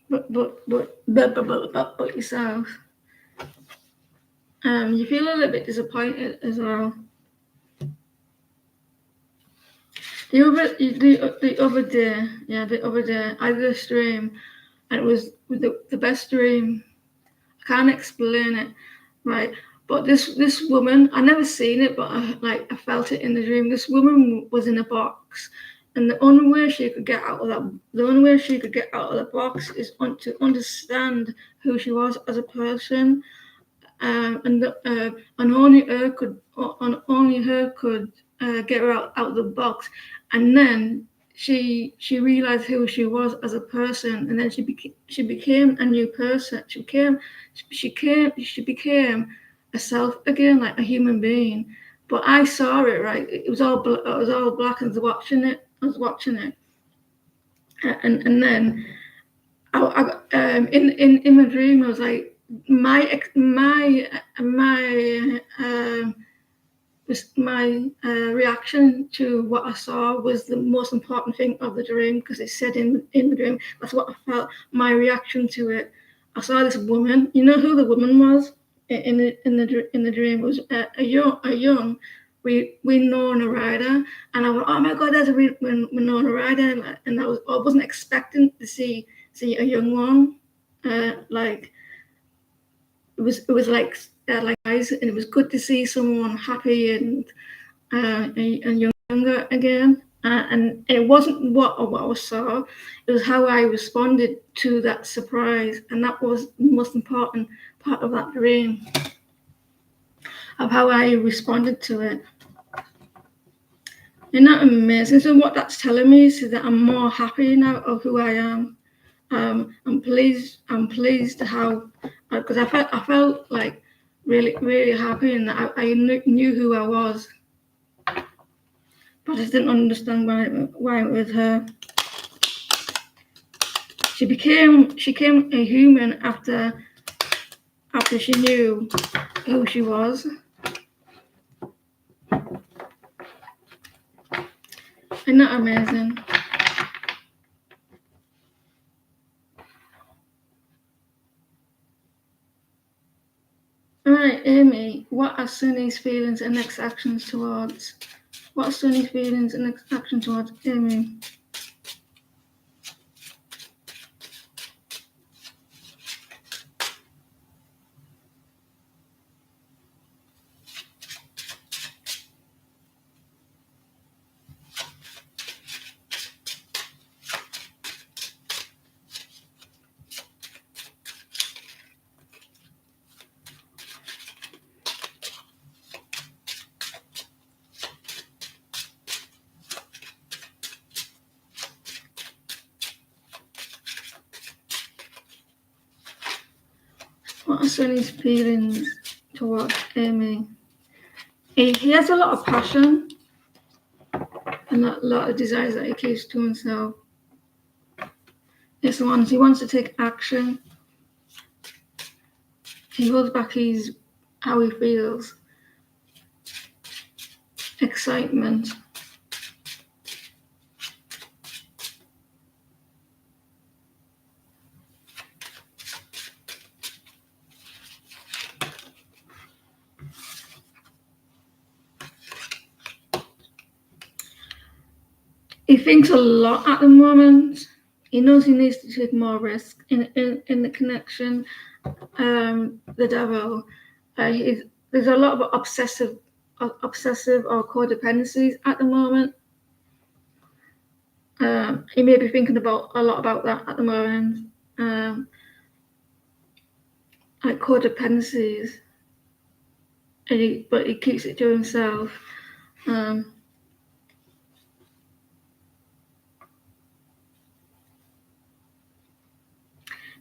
But yourself. You feel a little bit disappointed as well. The other day, I did a stream, and it was the best dream. I can't explain it, right? But this woman, I never seen it, but I felt it in the dream. This woman was in a box, and the only way she could get out of the box is to understand who she was as a person, and only her could get her out of the box, and then she realized who she was as a person, and then she became a new person. She became herself again, like a human being. But I saw it, right. It was all black, and I was watching it, and then in my dream I was like, my reaction to what I saw was the most important thing of the dream, because it said in the dream. That's what I felt. My reaction to it. I saw this woman. You know who the woman was in the dream? It was a young Winona Ryder, and I went, oh my God, there's a Winona Ryder, and I wasn't expecting to see a young one, like it was like eyes, and it was good to see someone happy and younger again. And it wasn't what I saw; it was how I responded to that surprise, and that was the most important part of that dream, of how I responded to it. Isn't that amazing? So what that's telling me is that I'm more happy now of who I am. I'm pleased how, because I felt like really happy, and that I knew who I was, but I just didn't understand why it was her. She became a human after she knew who she was. Isn't that amazing? All right, Amy, what are Sunny's feelings and next actions towards? What are Sunny's feelings and next action towards Amy? What are Sunny's feelings towards Amy? He has a lot of passion and a lot of desires that he keeps to himself. He wants to take action. He holds back how he feels. Excitement. He thinks a lot at the moment. He knows he needs to take more risk in the connection. The devil. There's a lot of obsessive or codependencies at the moment. He may be thinking a lot about that at the moment. Like codependencies, but he keeps it to himself.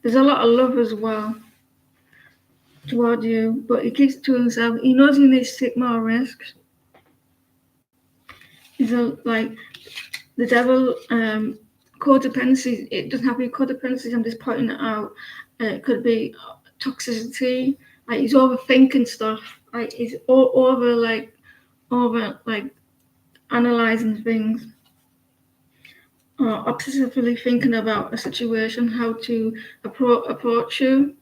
There's a lot of love as well toward you, but he keeps it to himself. He knows he needs to take more risks. He's like the devil. Codependency. It doesn't have to be codependency. I'm just pointing it out. It could be toxicity. Like he's overthinking stuff. Like he's over analyzing things, or obsessively thinking about a situation, how to approach you.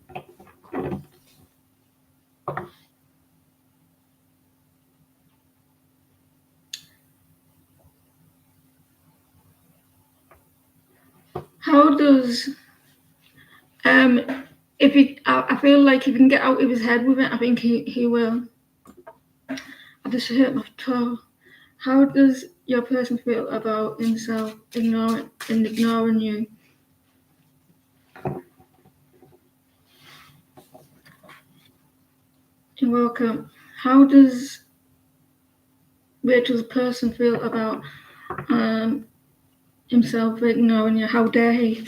How does If I feel like if he can get out of his head with it, I think he will. I just hurt my toe. How does your person feel about himself ignoring you? You're welcome. How does Rachel's person feel about himself ignoring you? How dare he?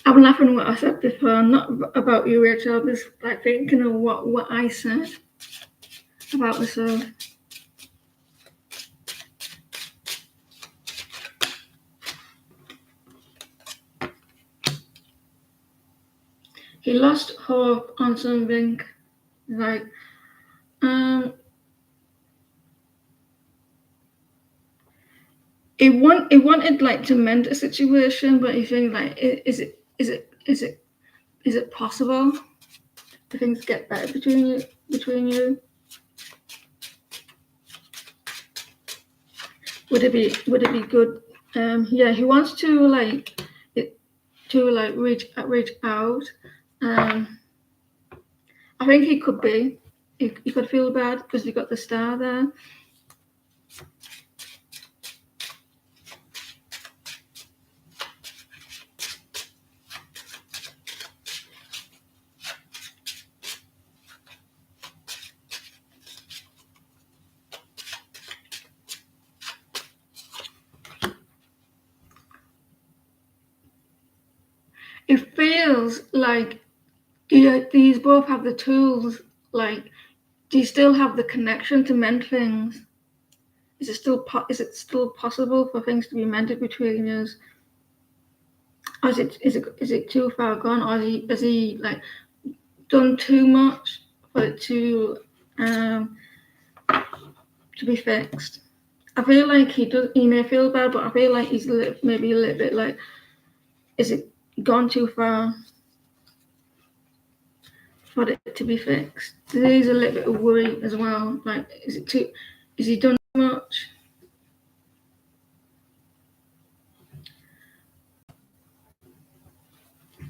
I'm laughing at what I said before, not about you, Rachel. I'm just like thinking of what I said about myself. He lost hope on something, like he wanted like to mend a situation, but he think like, is it possible for things to get better between you? Would it be good? Yeah, he wants to reach out. I think he could be. He could feel bad because he got the star there. It feels like these both have the tools. Like, do you still have the connection to mend things? Is it still possible for things to be mended between us? Or is it too far gone? Or has he like done too much for it to be fixed? I feel like he may feel bad, but I feel like he's maybe a little bit like, is it gone too far for it to be fixed? There's a little bit of worry as well. Like, is he done too much?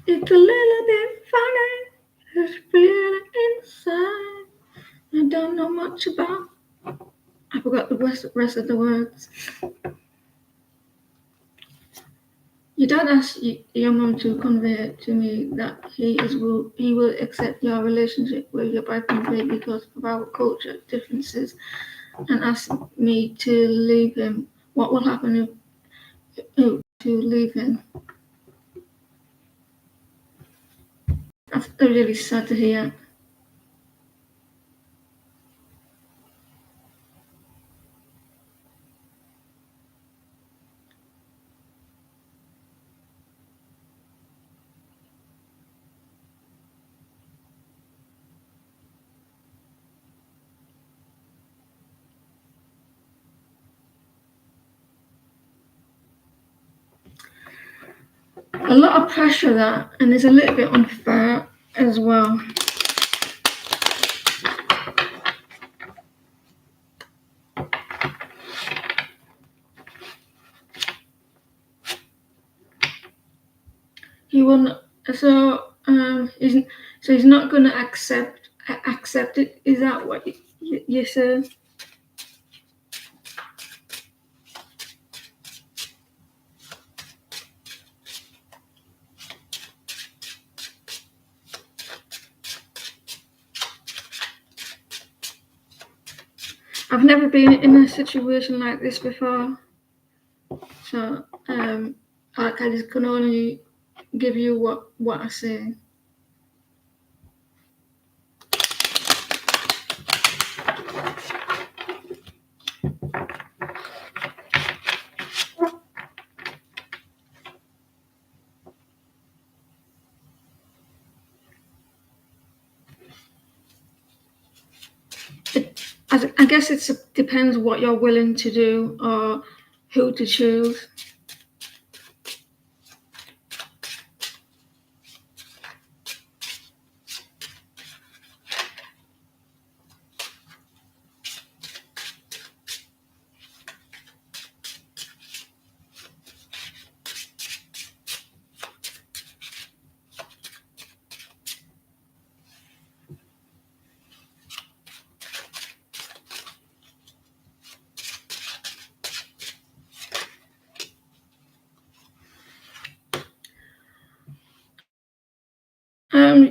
It's a little bit funny, this feeling inside. I don't know much about. I forgot the rest of the words. Your dad asked your mum to convey to me that he will accept your relationship with your boyfriend because of our culture differences, and asked me to leave him. What will happen if to leave him? That's really sad to hear. A lot of pressure that, and it's a little bit unfair as well. He will not, so he's not going to accept it. Is that what you said? I've never been in a situation like this before, so I just can only give you what I say. I guess it depends what you're willing to do or who to choose.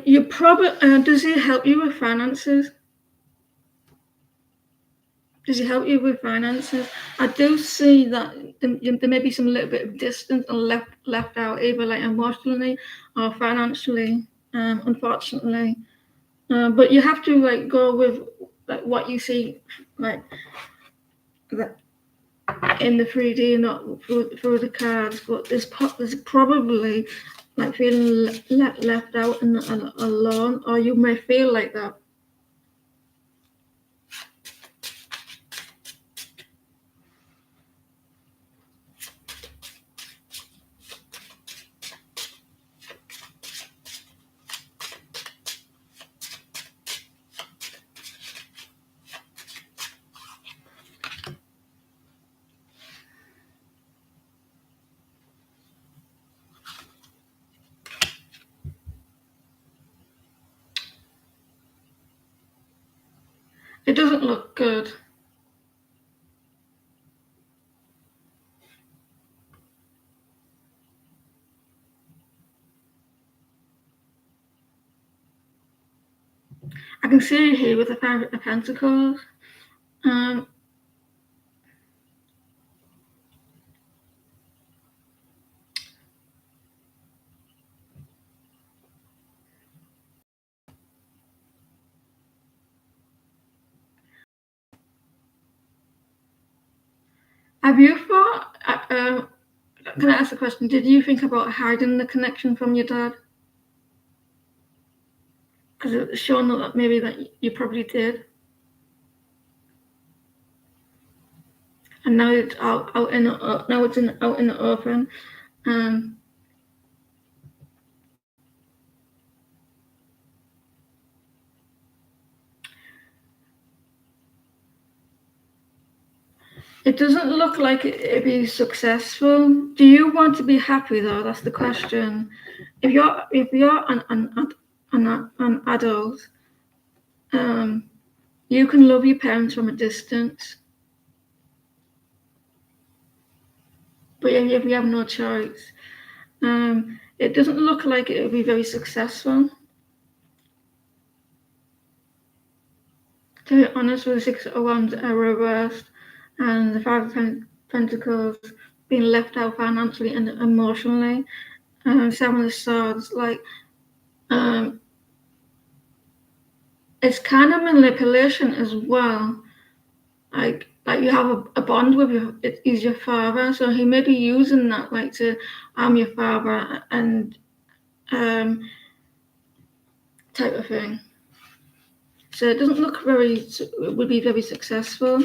You probably does he help you with finances? Does he help you with finances? I do see that there may be some little bit of distance and left out, either like emotionally or financially. Unfortunately, but you have to like go with like what you see, like that in the 3D, not through the cards. But there's probably like feeling left out and alone, or you may feel like that. It doesn't look good. I can see you here with the Five of Pentacles. Have you thought? Can I ask a question? Did you think about hiding the connection from your dad? Because it's shown that maybe that you probably did, and now it's out in the open. It doesn't look like it'd be successful. Do you want to be happy though? That's the question. If you're an adult, you can love your parents from a distance, but if you have no choice, it doesn't look like it would be very successful. To be honest, with the Six of Wands reversed and the Five of Pentacles being left out financially and emotionally, Seven of Swords, like it's kind of manipulation as well. Like you have a bond with he's your father, so he may be using that like to I'm your father and type of thing. So it doesn't look it would be very successful.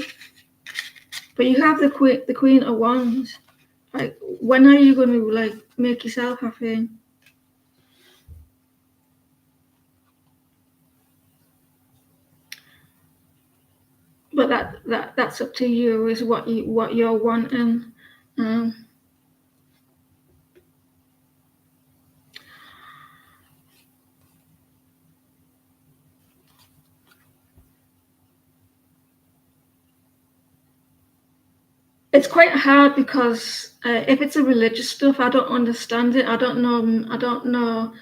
But you have the Queen of Wands. Like, when are you going to like make yourself happy? But that's up to you. Is what you're wanting. It's quite hard because if it's a religious stuff, I don't understand it. I don't know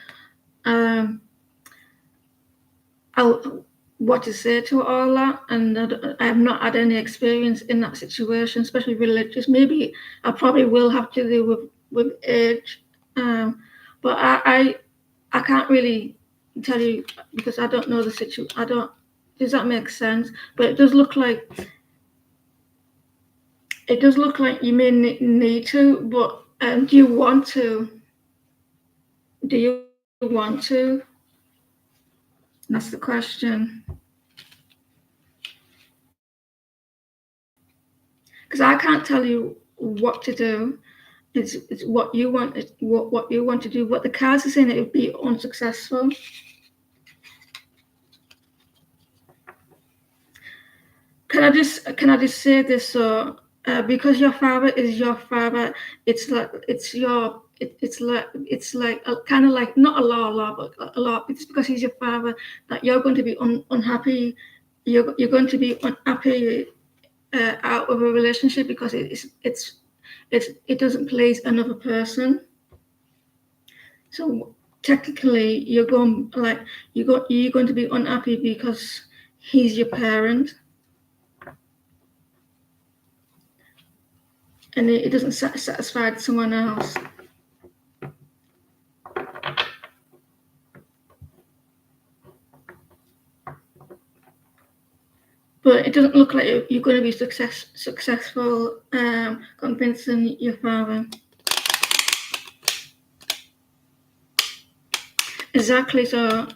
what to say to all that, and I have not had any experience in that situation, especially religious. Maybe I probably will have to do with age, but I can't really tell you because I don't know the situation. I don't. Does that make sense? But it does look like you may need to. But do you want to? Do you want to? That's the question. Because I can't tell you what to do. It's what you want. It's what you want to do. What the cards are saying, it would be unsuccessful. Can I just say this? So because your father is your father, it's like kind of like not a law, but a law. It's because he's your father that you're going to be unhappy. You're going to be unhappy out of a relationship because it doesn't please another person. So technically you're going to be unhappy because he's your parent, and it doesn't satisfy someone else. But it doesn't look like you're going to be successful convincing your father. Exactly. So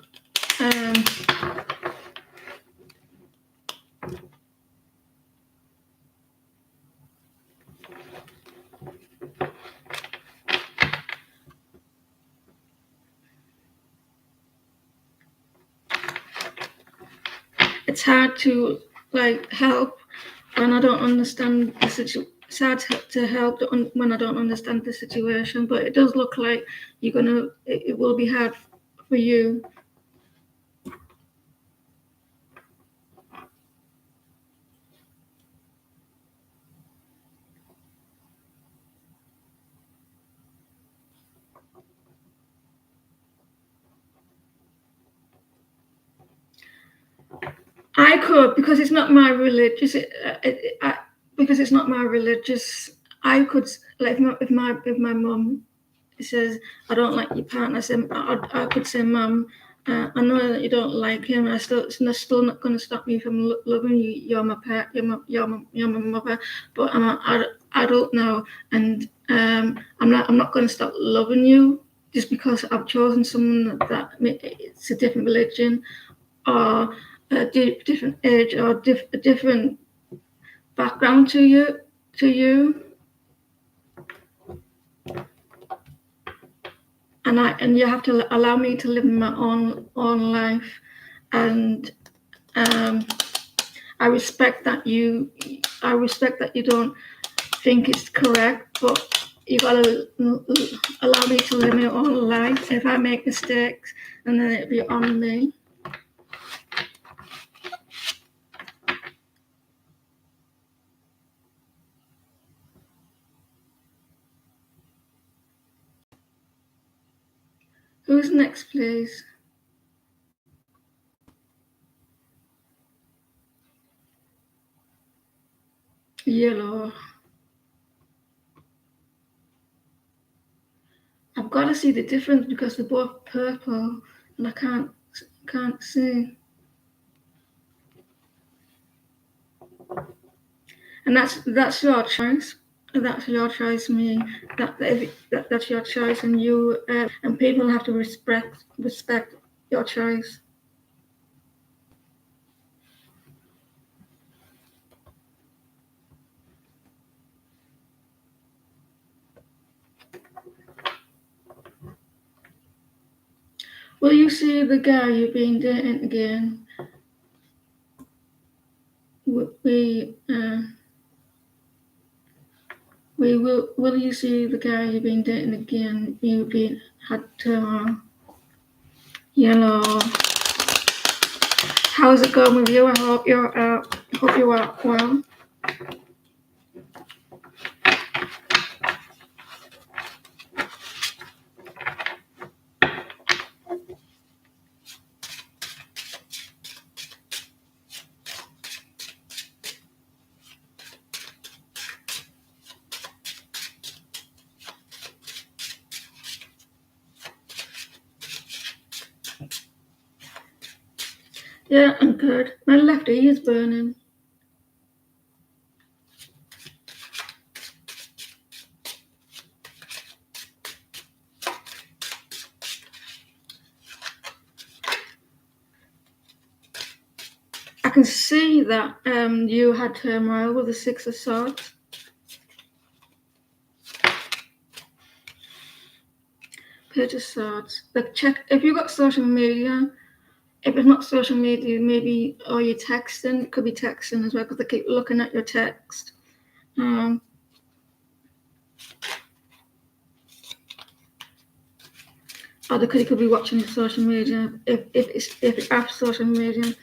it's hard to help when I don't understand the situation. It's hard to help when I don't understand the situation, but it does look like it will be hard for you. I could, because it's not my religious. Because it's not my religious. I could, like, if my mum says I don't like your partner, I could say, Mum, I know that you don't like him. It's still not going to stop me from loving you. You're my parent. You're my mother. But I'm an adult now, and I'm not going to stop loving you just because I've chosen someone that it's a different religion, or a different age, or a different background to you. And you have to allow me to live my own life, and I respect that you don't think it's correct, but you gotta allow me to live my own life. If I make mistakes, and then it'll be on me. Who's next, please? Yellow. I've got to see the difference because they're both purple, and I can't see. And that's your choice. That's your choice, me. That's your choice, and you and people have to respect your choice. Will you see the guy you've been dating again? Will you see the guy you've been dating again? You've been had yellow. How's it going with you? I hope you are well. Yeah, I'm good. My left ear is burning. I can see that you had turmoil with the Six of Swords. Page of Swords. Check if you've got social media. If it's not social media, maybe, or you're texting. It could be texting as well, because they keep looking at your text. Or they could be watching your social media. If it's after social media.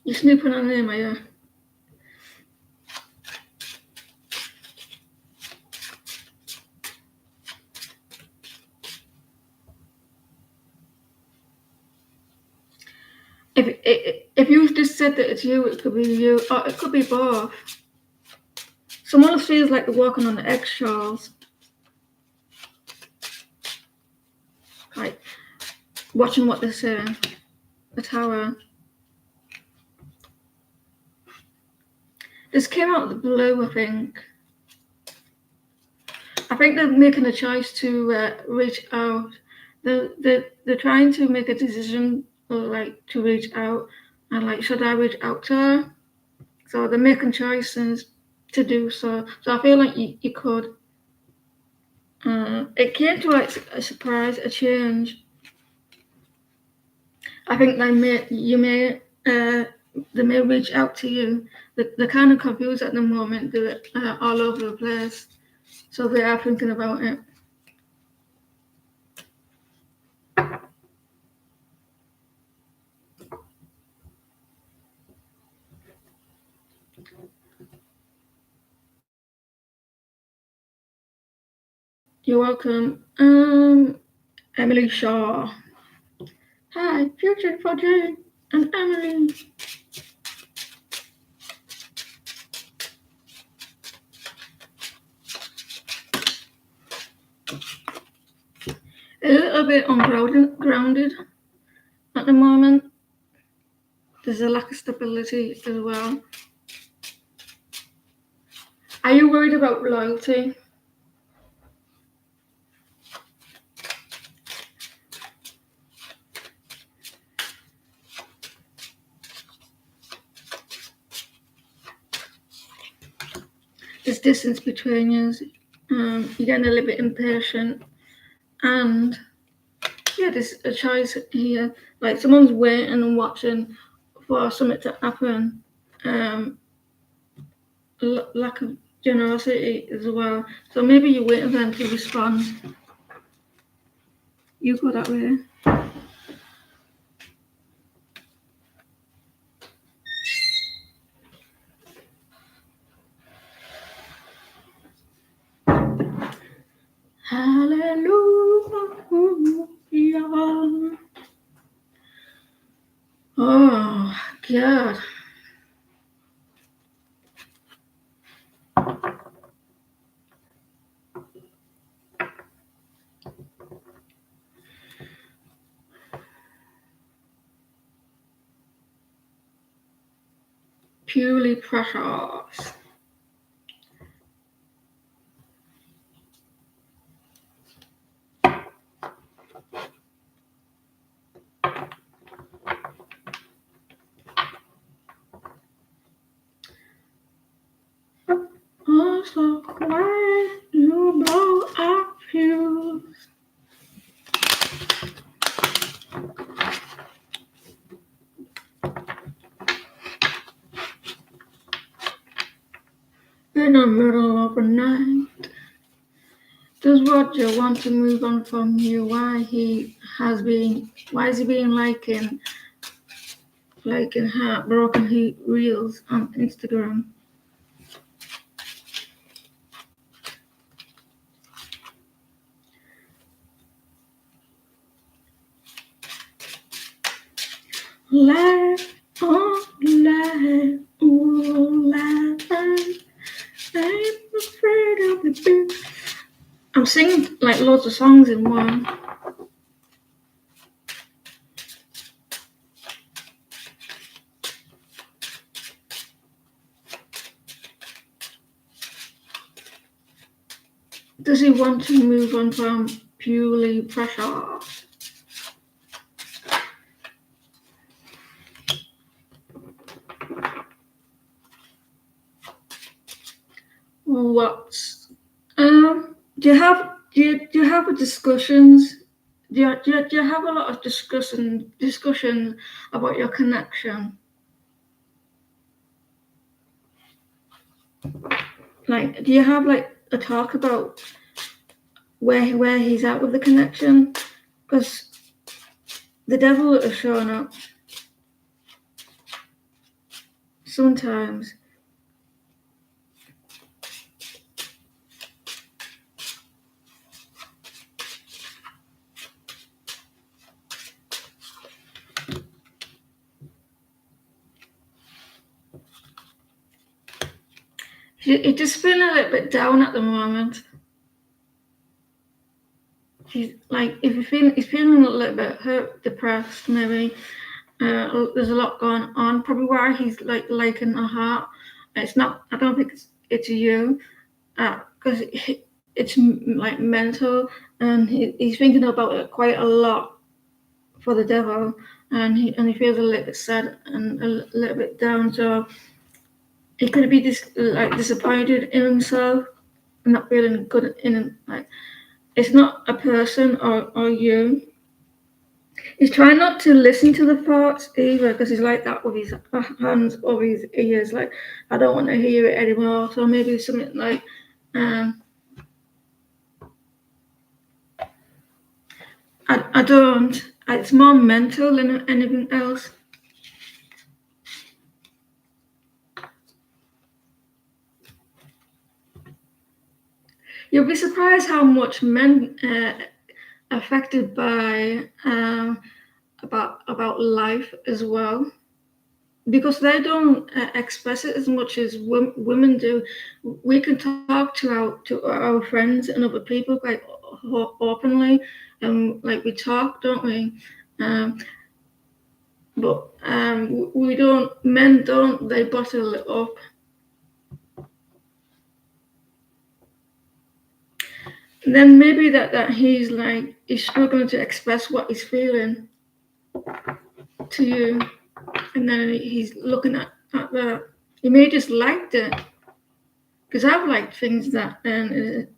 You're snooping on him, are you? If you just said that it's you, it could be you, or it could be both. Someone else feels like they're walking on eggshells, like watching what they're saying. The Tower. This came out of the blue, I think. I think they're making a choice to reach out. They're trying to make a decision, like to reach out, and like, should I reach out to her? So they're making choices to do so. So I feel like you could. It came to like a surprise, a change. I think they may reach out to you. They're kind of confused at the moment. They're all over the place. So they are thinking about it. You're welcome. Emily Shaw. Hi, Future Project and Emily. A little bit ungrounded at the moment. There's a lack of stability as well. Are you worried about loyalty? There's distance between you. You're getting a little bit impatient. And yeah, there's a choice here. Like someone's waiting and watching for something to happen. Lack of generosity as well. So maybe you're waiting for them to respond. You go that way. Hallelujah. Oh, God. Purely precious. Oh, so quiet, you blow our fuse. In the middle of the night. Does Roger want to move on from you? Why is he being liking heartbroken reels on Instagram? Life on life, oh life. I'm afraid of the big. I'm singing like loads of songs in one. Does he want to move on from purely pressure? What? Do you have a discussions? Do you have a lot of discussion about your connection? Like, do you have like a talk about where he's at with the connection? Because the devil is showing up sometimes. He's just feeling a little bit down at the moment. He's like, if he's feeling a little bit hurt, depressed, maybe. There's a lot going on. Probably why he's like liking a heart. It's not. I don't think it's you, because it's like mental, and he's thinking about it quite a lot for the devil, and he feels a little bit sad and a little bit down. So he could be disappointed in himself, not feeling good in like. It's not a person or you. He's trying not to listen to the thoughts either, because he's like that with his hands over his ears, like, I don't want to hear it anymore. So maybe something like, I don't. It's more mental than anything else. You'll be surprised how much men affected by about life as well, because they don't express it as much as women do. We can talk to our friends and other people quite openly, and like we talk, don't we? But we don't. Men don't. They bottle it up. And then maybe that he's struggling to express what he's feeling to you, and then he's looking at that. He may just liked it, because I've liked things that, and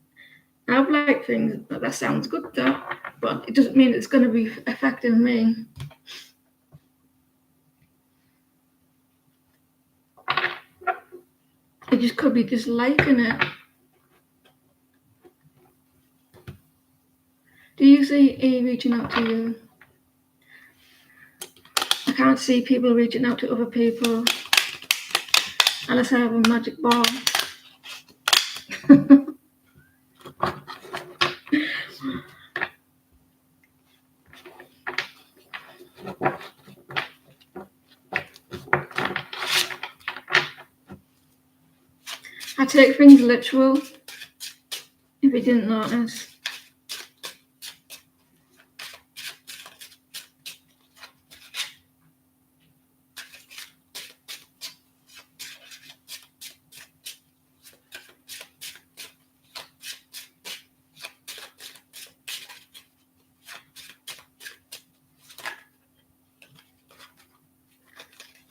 I've liked things that sounds good, but it doesn't mean it's going to be affecting me. It just could be just liking it. Do you see A reaching out to you? I can't see people reaching out to other people unless I have a magic ball. I take things literal, if you didn't notice.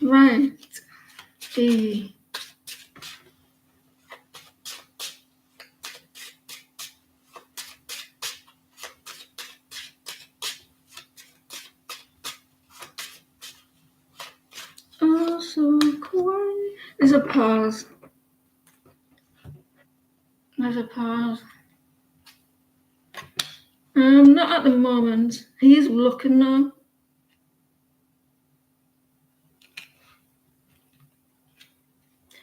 Right. E. Oh, so quiet. There's a pause. There's a pause. Not at the moment. He is looking now.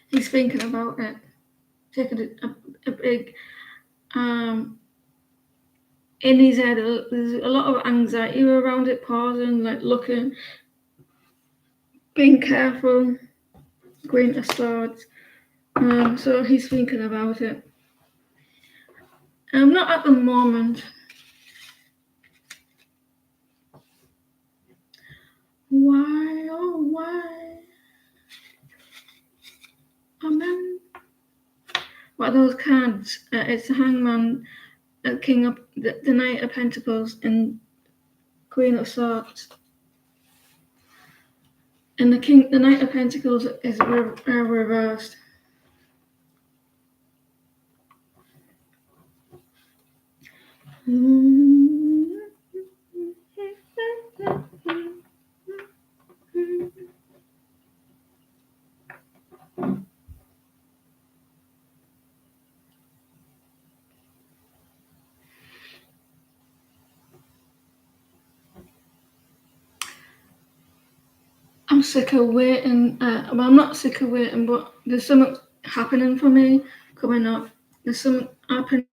He's thinking about it. Taking a big in his head. There's a lot of anxiety around it. Pausing, like looking, being careful. Queen of Swords. So he's thinking about it. Not at the moment. Why, oh why? Amen. What are those cards? It's the Hangman, King of the Knight of Pentacles, and Queen of Swords. And the Knight of Pentacles is reversed. I'm sick of waiting. Well, I'm not sick of waiting, but there's something happening for me coming up. There's something happening